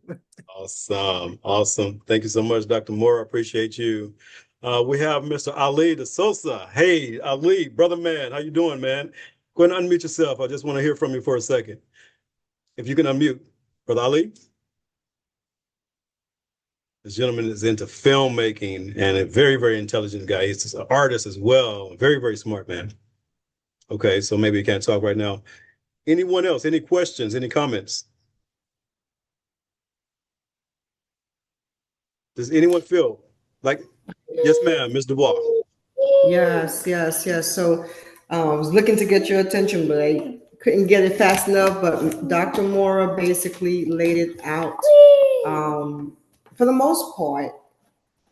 Awesome. Awesome. Thank you so much, Dr. Moore. I appreciate you. We have Mr. Ali de Sosa. Hey, Ali, brother man, how you doing, man? Go ahead and unmute yourself. I just want to hear from you for a second. If you can unmute, brother Ali. This gentleman is into filmmaking and a very, very intelligent guy. He's an artist as well. Very, very smart man. Okay, so maybe he can't talk right now. Anyone else? Any questions? Any comments? Does anyone feel like, yes, ma'am, Ms. Dubois?
Yes, yes, yes. So I was looking to get your attention, but I couldn't get it fast enough. But Dr. Mora basically laid it out. For the most part,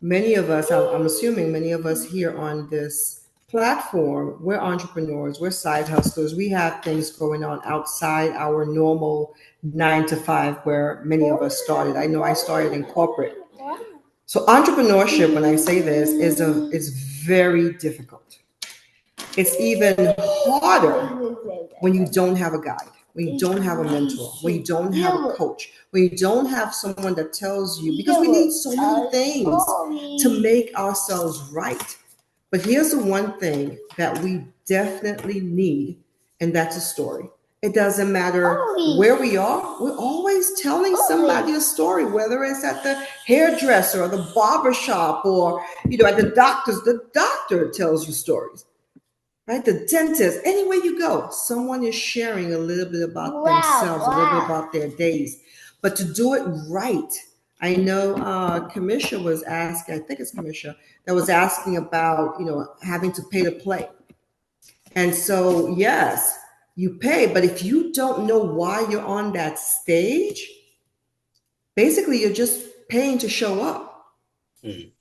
many of us, I'm assuming many of us here on this platform, we're entrepreneurs, we're side hustlers. We have things going on outside our normal 9 to 5 where many of us started. I know I started in corporate. So entrepreneurship, when I say this, is very difficult. It's even harder when you don't have a guide, when you don't have a mentor, when you don't have a coach, when you don't have someone that tells you, because we need so many things to make ourselves right. But here's the one thing that we definitely need, and that's a story. It doesn't matter where we are, we're always telling somebody a story, whether it's at the hairdresser or the barber shop or, at the doctor tells you stories, right? The dentist, anywhere you go, someone is sharing a little bit about themselves, a little bit about their days. But to do it right, I know Kamisha was asking, I think it's Kamisha, that was asking about, having to pay to play. And so, yes, you pay, but if you don't know why you're on that stage, basically you're just paying to show up. Mm.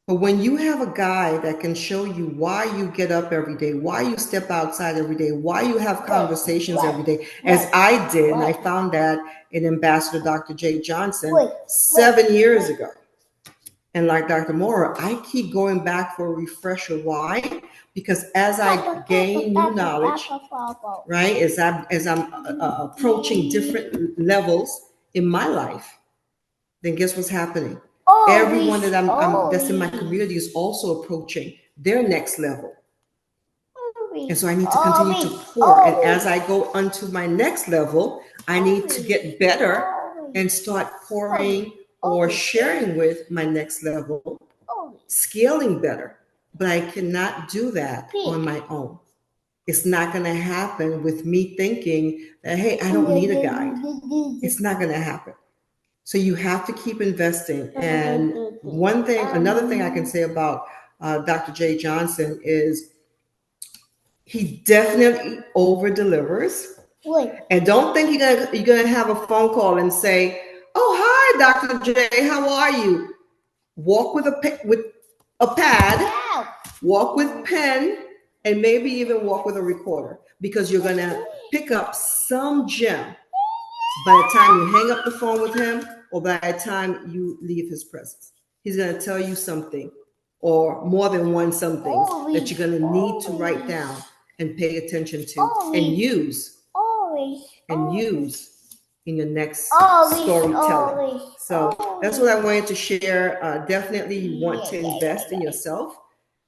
But when you have a guy that can show you why you get up every day, why you step outside every day, why you have conversations every day, as I did, and I found that in Ambassador Dr. Jay Johnson 7 years ago. And like Dr. Mora, I keep going back for a refresher. Why? Because as I gain new knowledge, right, as I'm approaching different levels in my life, then guess what's happening? Everyone that I'm that's in my community is also approaching their next level. And so I need to continue to pour. And as I go onto my next level, I need to get better and start pouring or sharing with my next level, scaling better. But I cannot do that on my own. It's not going to happen with me thinking that, hey, I don't need a guide. It's not going to happen. So you have to keep investing. And another thing I can say about Dr. Jay Johnson is he definitely over delivers. And don't think you're gonna have a phone call and say, "Oh, hi, Dr. J, how are you?" Walk with a pad, walk with pen, and maybe even walk with a recorder, because you're gonna pick up some gem by the time you hang up the phone with him or by the time you leave his presence. He's gonna tell you something, or more than one something, that you're gonna need to write down and pay attention to and use in your next storytelling. So that's what I wanted to share. Definitely you want to invest in yourself,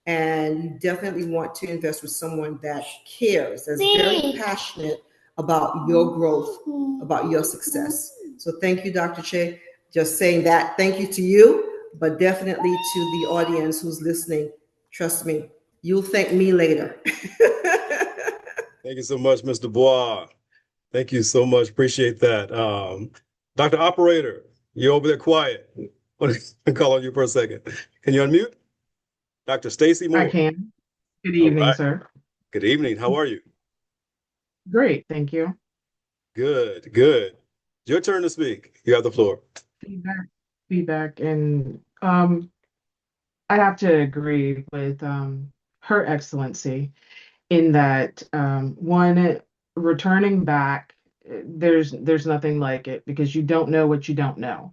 and you definitely want to invest with someone that cares, that's very passionate about your growth, about your success. So thank you, Dr. Che. Just saying that, thank you to you, but definitely to the audience who's listening. Trust me, you'll thank me later.
Thank you so much, Mr. Bois. Thank you so much. Appreciate that. Dr. Operator, you're over there quiet. Let me call on you for a second. Can you unmute? Dr. Stacy Moore.
I can. Good
All
evening,
right.
sir.
Good evening. How are you?
Great, thank you.
Good, good. Your turn to speak. You have the floor.
Feedback, and I have to agree with Her Excellency in that one, returning back, there's nothing like it, because you don't know what you don't know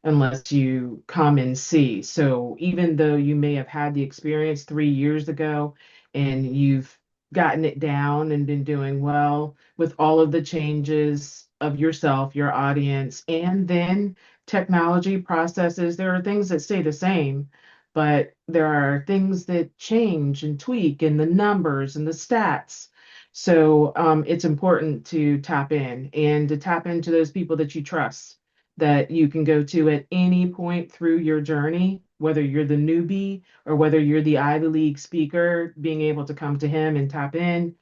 unless you come and see. So even though you may have had the experience 3 years ago and you've gotten it down and been doing well with all of the changes of yourself, your audience, and then technology processes, there are things that stay the same, but there are things that change and tweak, and the numbers and the stats. So it's important to tap in and to tap into those people that you trust, that you can go to at any point through your journey, whether you're the newbie or whether you're the Ivy League speaker. Being able to come to him and tap in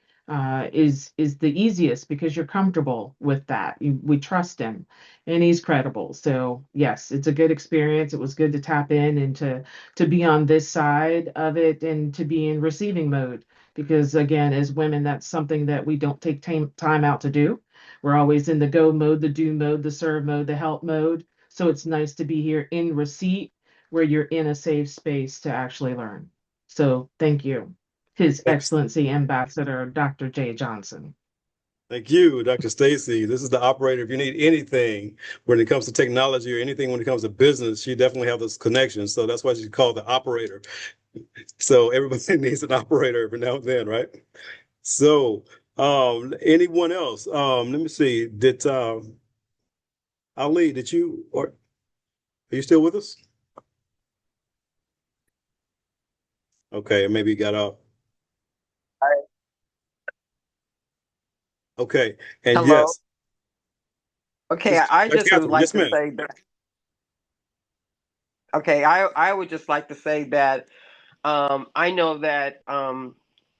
is the easiest, because you're comfortable with that. We trust him, and he's credible. So yes, it's a good experience. It was good to tap in and to be on this side of it and to be in receiving mode, because again, as women, that's something that we don't take time out to do. We're always in the go mode, the do mode, the serve mode, the help mode. So it's nice to be here in receipt, where you're in a safe space to actually learn. So thank you, His Excellency Ambassador Dr. Jay Johnson.
Thank you, Dr. Stacy. This is the operator. If you need anything when it comes to technology or anything when it comes to business, she definitely has those connections. So that's why she's called the operator. So everybody needs an operator every now and then, right? So Anyone else? Let me see. Did Ali, did you or are you still with us? Okay, maybe you got off. Okay, and
Hello.
yes,
Okay, I
Dr.
just would
Catherine,
like
yes,
to
ma'am.
say that. Okay, I would just like to say that I know that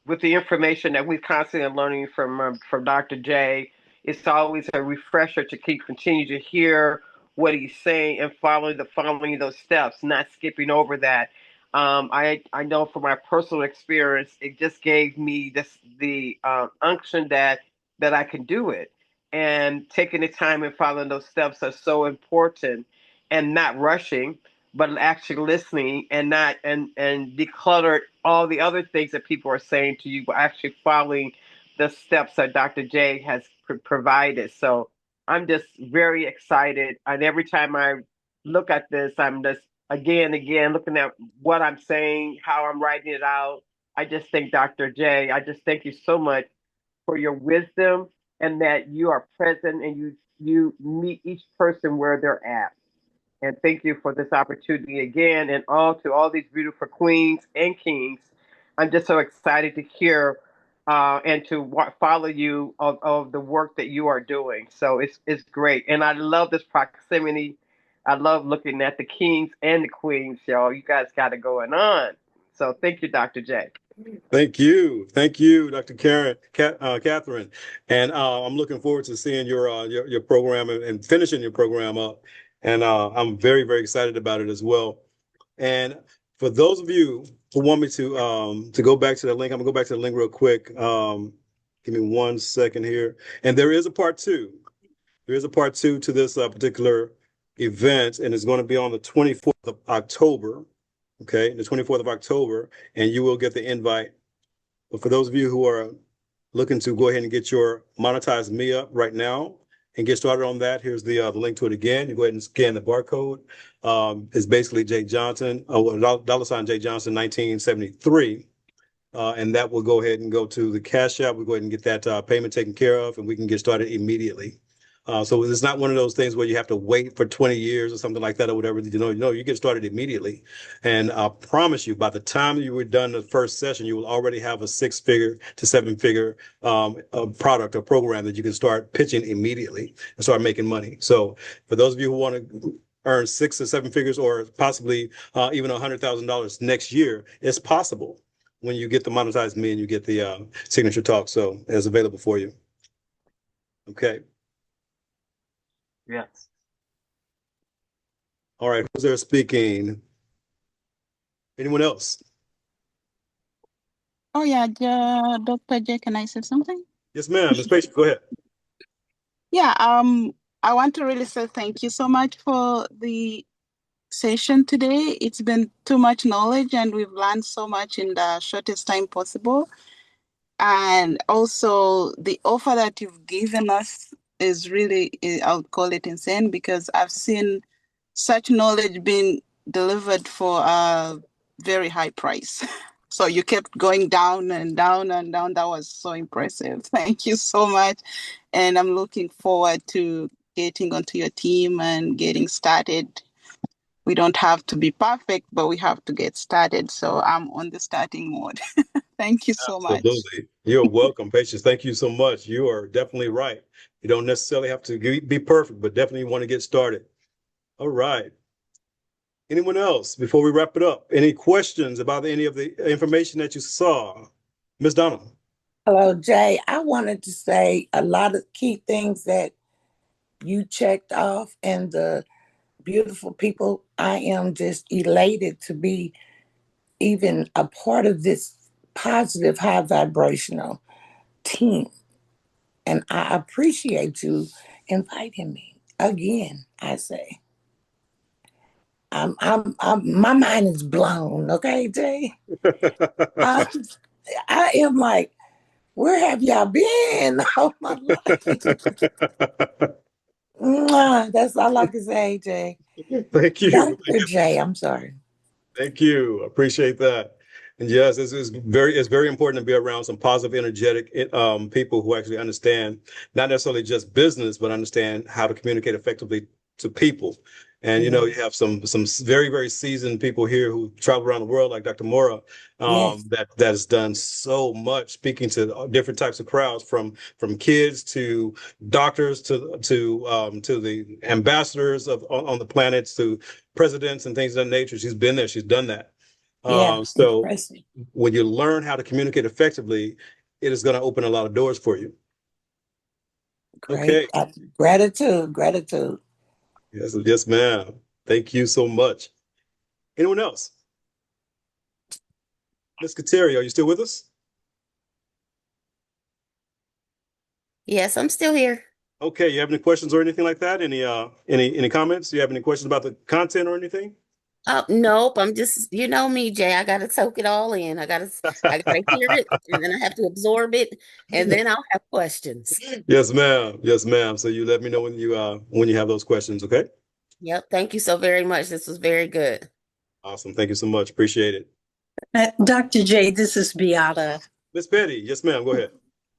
with the information that we're constantly learning from Dr. J, it's always a refresher to keep continue to hear what he's saying and following those steps, not skipping over that. I know from my personal experience, it just gave me the unction that I can do it, and taking the time and following those steps are so important, and not rushing but actually listening and not and decluttered all the other things that people are saying to you, but actually following the steps that Dr. J has provided. So I'm just very excited, and every time I look at this, I'm just again looking at what I'm saying, how I'm writing it out. I just think Dr. J, I just thank you so much for your wisdom and that you are present and you meet each person where they're at. And thank you for this opportunity again, and all to all these beautiful queens and kings. I'm just so excited to hear and to follow you of the work that you are doing. So it's great, and I love this proximity. I love looking at the kings and the queens, y'all. You guys got it going on. So thank you, Dr. J.
Thank you, Dr. Catherine, and I'm looking forward to seeing your program and finishing your program up, and I'm very excited about it as well. And for those of you who want me to go back to the link, I'm gonna go back to the link real quick. Give me 1 second here, and there is a part two. There is a part two to this particular event, and it's going to be on the 24th of October. Okay, the 24th of October, and you will get the invite. But for those of you who are looking to go ahead and get your monetized me up right now and get started on that, here's the link to it again. You go ahead and scan the barcode. It's basically Jay Johnson, $ Jay Johnson 1973. And that will go ahead and go to the Cash App. We'll go ahead and get that payment taken care of, and we can get started immediately. So it's not one of those things where you have to wait for 20 years or something like that or whatever. You get started immediately. And I promise you, by the time you were done the first session, you will already have a 6-figure to 7-figure product or program that you can start pitching immediately and start making money. So for those of you who want to earn 6 or 7 figures or possibly even $100,000 next year, it's possible when you get the monetized me and you get the signature talk. So it's available for you. Okay.
Yes.
All right. Who's there speaking? Anyone else?
Oh yeah, Dr. J, can I say something?
Yes, ma'am. Ms. Patient, go ahead.
Yeah, I want to really say thank you so much for the session today. It's been too much knowledge and we've learned so much in the shortest time possible. And also the offer that you've given us is really, I would call it insane because I've seen such knowledge being delivered for a very high price. So you kept going down and down and down. That was so impressive. Thank you so much. And I'm looking forward to getting onto your team and getting started. We don't have to be perfect, but we have to get started. So I'm on the starting mode. Thank you so much.
Absolutely. You're welcome, Patience. Thank you so much. You are definitely right. You don't necessarily have to be perfect, but definitely want to get started. All right. Anyone else before we wrap it up? Any questions about any of the information that you saw? Ms. Donna.
Hello, Jay. I wanted to say a lot of key things that you checked off, and the beautiful people. I am just elated to be even a part of this positive, high vibrational team. And I appreciate you inviting me again. I say, my mind is blown. Okay, Jay. I am like, where have y'all been all my life? That's all I can say, Jay.
Thank you.
Dr. J, I'm sorry.
Thank you. Appreciate that. Yes, it's very important to be around some positive, energetic people who actually understand not necessarily just business, but understand how to communicate effectively to people. And you know, you have some very very seasoned people here who travel around the world, like Dr. Mora,
Yes.
that has done so much, speaking to different types of crowds, from kids to doctors to the ambassadors on the planets to presidents and things of that nature. She's been there. She's done that.
Yeah.
So
Impressive.
when you learn how to communicate effectively, it is going to open a lot of doors for you.
Great.
Okay.
Gratitude. Gratitude.
Yes, yes, ma'am. Thank you so much. Anyone else? Miss Kateri, are you still with us?
Yes, I'm still here.
Okay, you have any questions or anything like that? Any comments? Do you have any questions about the content or anything?
Nope. I'm just, you know me, Jay. I gotta soak it all in. I gotta hear it, and then I have to absorb it, and then I'll have questions.
Yes, ma'am. Yes, ma'am. So you let me know when you have those questions, okay?
Yep. Thank you so very much. This was very good.
Awesome. Thank you so much. Appreciate it.
Dr. J, this is Beata.
Miss Betty, yes, ma'am. Go ahead.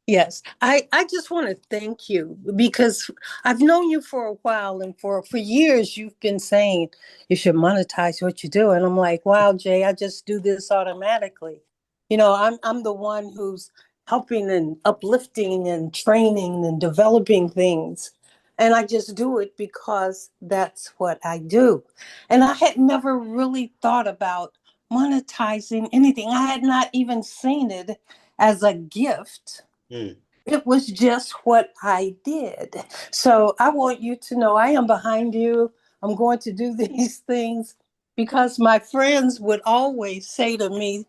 Yes, I just want to thank you because I've known you for a while, and for years you've been saying you should monetize what you do, and I'm like, wow, Jay, I just do this automatically. You know, I'm the one who's helping and uplifting and training and developing things, and I just do it because that's what I do, and I had never really thought about monetizing anything. I had not even seen it as a gift.
Hmm.
It was just what I did. So I want you to know I am behind you. I'm going to do these things because my friends would always say to me,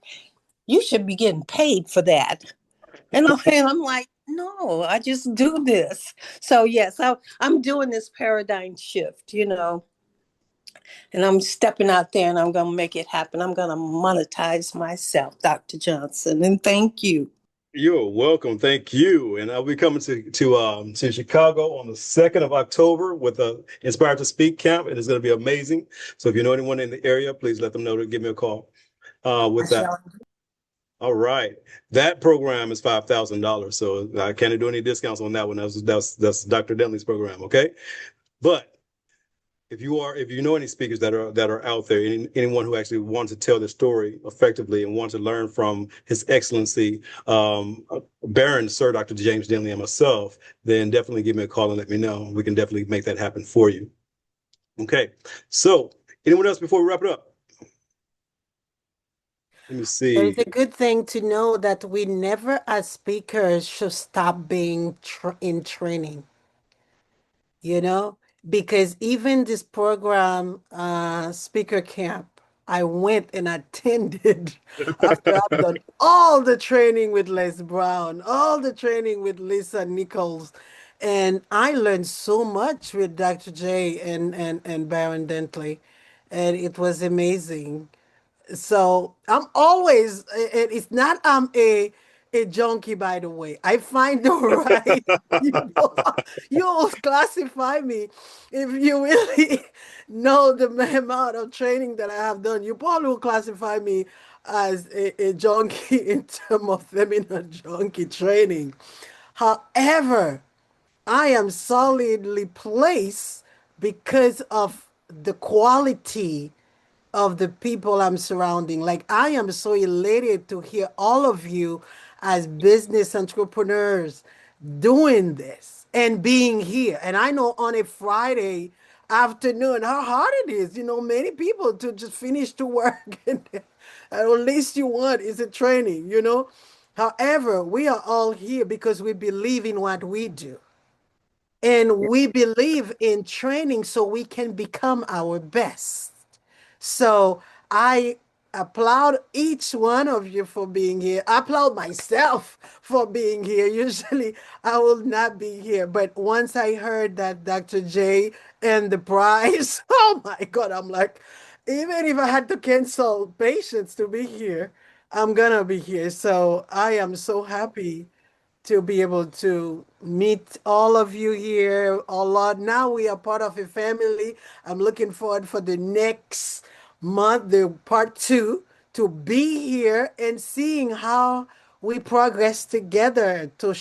you should be getting paid for that. And I'm like, no, I just do this. So, yes, I'm doing this paradigm shift, and I'm stepping out there and I'm going to make it happen. I'm going to monetize myself, Dr. Johnson. And thank you.
You're welcome. Thank you. And I'll be coming to Chicago on the 2nd of October with a Inspired to Speak camp. It is going to be amazing. So if you know anyone in the area, please let them know to give me a call. With that. All right. That program is $5,000. So I can't do any discounts on that one. That's Dr. Dentley's program. Okay. But if you know any speakers that are out there, anyone who actually wants to tell their story effectively and wants to learn from His Excellency Baron Sir Dr. James Denley and myself, then definitely give me a call and let me know. We can definitely make that happen for you. Okay. So anyone else before we wrap it up? Let me see.
It's a good thing to know that we never, as speakers, should stop being in training, you know, because even this program, speaker camp, I went and attended after I've done all the training with Les Brown, all the training with Lisa Nichols, and I learned so much with Dr. J and Baron Dentley, and it was amazing. So I'm always, it's not a junkie, by the way. I find the right, you know, you'll classify me if you really know the amount of training that I have done. You probably will classify me as a junkie in terms of feminine junkie training. However, I am solidly placed because of the quality of the people I'm surrounding. Like, I am so elated to hear all of you as business entrepreneurs doing this and being here. And I know on a Friday afternoon how hard it is, many people to just finish to work and at least you want is a training. However, we are all here because we believe in what we do. And we believe in training so we can become our best. So I applaud each one of you for being here. I applaud myself for being here. Usually I will not be here. But once I heard that Dr. J and the prize, oh my God, I'm like, even if I had to cancel patients to be here, I'm gonna be here. So I am so happy to be able to meet all of you here a lot. Now we are part of a family. I'm looking forward for the next month, the part 2, to be here and seeing how we progress together to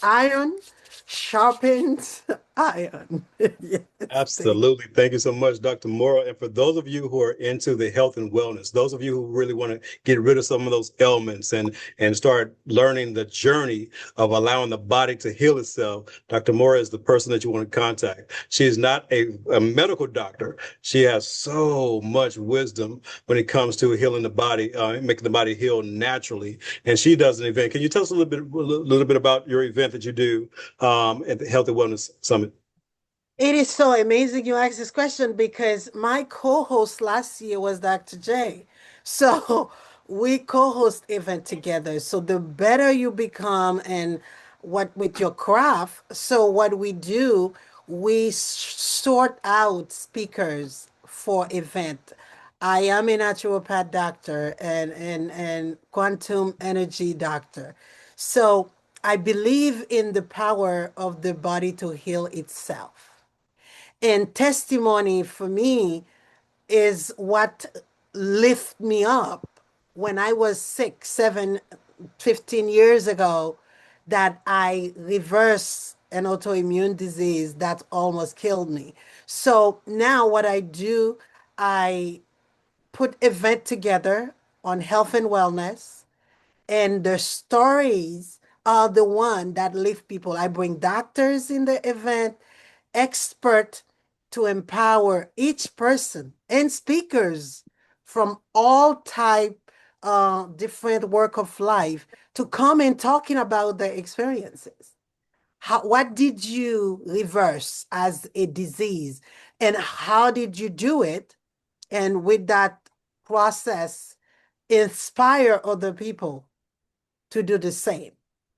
iron sharpens iron. Yes,
Absolutely. Thank you so much, Dr. Mora. And for those of you who are into the health and wellness, those of you who really want to get rid of some of those ailments and start learning the journey of allowing the body to heal itself, Dr. Mora is the person that you want to contact. She is not a medical doctor. She has so much wisdom when it comes to healing the body, making the body heal naturally. And she does an event. Can you tell us a little bit about your event that you do at the Health and Wellness Summit?
It is so amazing you asked this question because my co-host last year was Dr. J. So we co-host event together. So the better you become and what with your craft. So what we do, we sort out speakers for event. I am a naturopath doctor and quantum energy doctor. So I believe in the power of the body to heal itself. And testimony for me is what lift me up when I was sick 15 years ago, that I reversed an autoimmune disease that almost killed me. So now what I do, I put event together on health and wellness, and the stories are the one that lift people. I bring doctors in the event, expert to empower each person, and speakers from all type, different work of life to come and talking about their experiences. What did you reverse as a disease, and how did you do it? And with that process, inspire other people to do the same.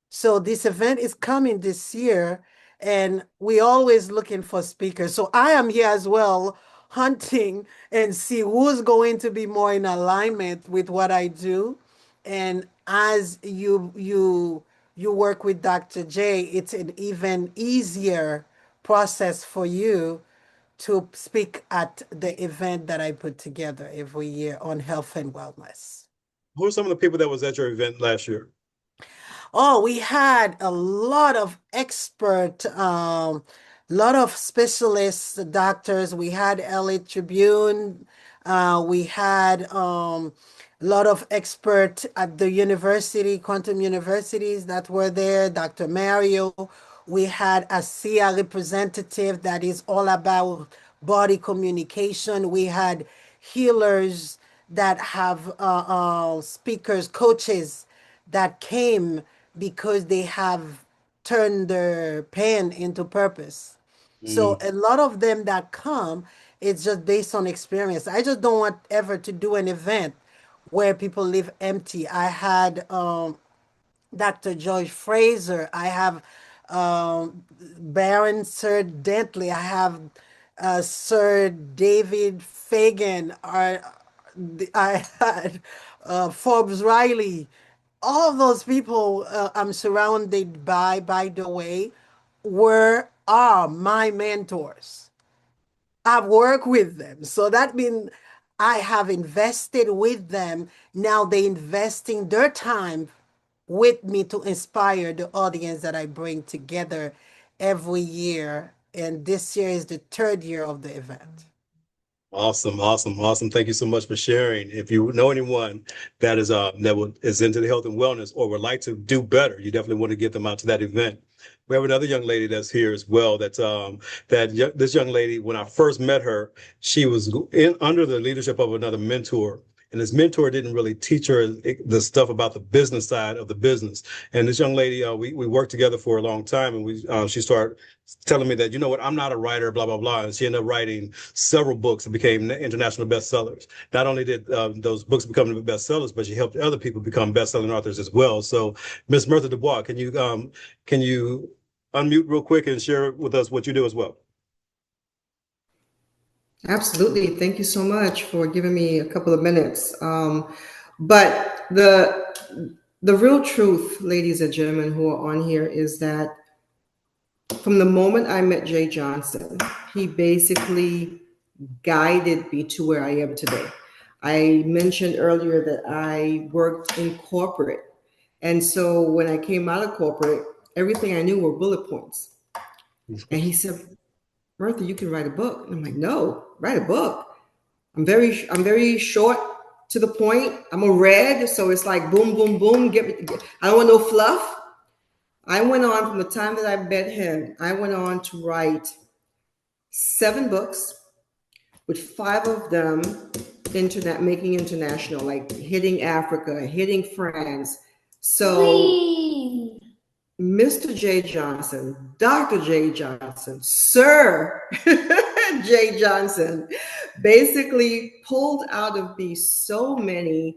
So this event is coming this year, and we always looking for speakers. So I am here as well, hunting and see who's going to be more in alignment with what I do. And as you work with Dr. J, it's an even easier process for you to speak at the event that I put together every year on health and wellness.
Who are some of the people that was at your event last year?
Oh, we had a lot of lot of specialists, doctors. We had LA Tribune. We had a lot of experts at the university, quantum universities that were there. Dr. Mario. We had a SIA representative that is all about body communication. We had healers that have speakers, coaches that came because they have turned their pain into purpose. So a lot of them that come, it's just based on experience. I just don't want ever to do an event where people live empty. I had Dr. George Fraser. I have Baron Sir Dentley. I have Sir David Fagan. I had Forbes Riley. All of those people I'm surrounded by the way, are my mentors. I've worked with them. So that means I have invested with them. Now they investing their time with me to inspire the audience that I bring together every year. And this year is the third year of the event.
Awesome, awesome, awesome. Thank you so much for sharing. If you know anyone that is into the health and wellness or would like to do better, you definitely want to get them out to that event. We have another young lady that's here as well. This young lady, when I first met her, she was under the leadership of another mentor. And this mentor didn't really teach her the stuff about the business side of the business. And this young lady, we worked together for a long time, and she started telling me that, you know what, I'm not a writer, blah, blah, blah. And she ended up writing several books that became international bestsellers. Not only did those books become bestsellers, but she helped other people become best-selling authors as well. So, Miss Mirtha Dubois, can you unmute real quick and share with us what you do as well?
Absolutely. Thank you so much for giving me a couple of minutes. But the real truth, ladies and gentlemen who are on here, is that from the moment I met Jay Johnson, he basically guided me to where I am today. I mentioned earlier that I worked in corporate. And so when I came out of corporate, everything I knew were bullet points. And he said, Bertha, you can write a book. And I'm like, no, write a book. I'm very short to the point. I'm a red, so it's like boom, boom, boom. I don't want no fluff. I went on from the time that I met him, I went on to write 7 books, with 5 of them making international, like hitting Africa, hitting France. So Mr. J. Johnson, Dr. J. Johnson, Sir J. Johnson, basically pulled out of me so many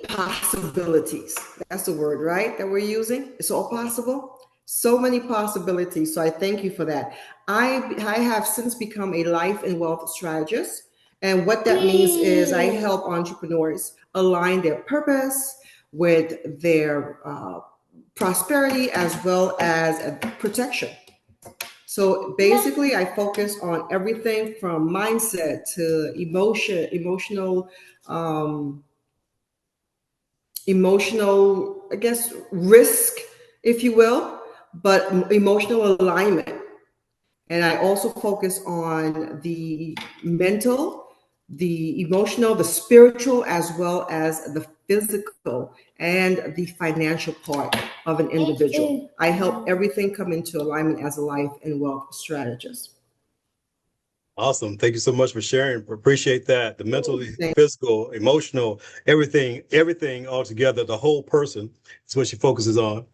possibilities. That's the word, right? That we're using. It's all possible. So many possibilities. So I thank you for that. I have since become a life and wealth strategist. And what that means is I help entrepreneurs align their purpose with their prosperity as well as protection. So basically, I focus on everything from mindset to emotional, I guess, risk, if you will, but emotional alignment. And I also focus on the mental, the emotional, the spiritual, as well as the physical and the financial part of an individual. I help everything come into alignment as a life and wealth strategist.
Awesome. Thank you so much for sharing. Appreciate that. The mental, physical, emotional, everything all together, the whole person is what she focuses on.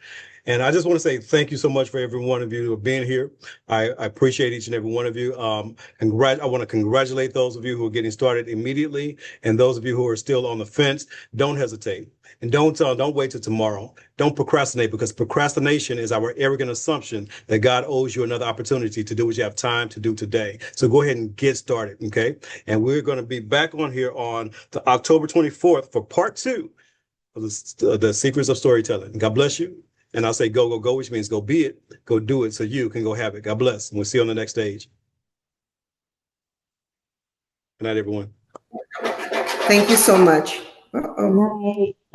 And I just want to say thank you so much for every one of you for being here. I appreciate each and every one of you. I want to congratulate those of you who are getting started immediately, and those of you who are still on the fence. Don't hesitate, and don't wait till tomorrow. Don't procrastinate, because procrastination is our arrogant assumption that God owes you another opportunity to do what you have time to do today. So go ahead and get started, okay? And we're going to be back on here on the October 24th for part 2 of the Secrets of Storytelling. God bless you. And I'll say go, go, go, which means go be it, go do it so you can go have it. God bless. And we'll see you on the next stage. Good night, everyone.
Thank you so much.
Good night.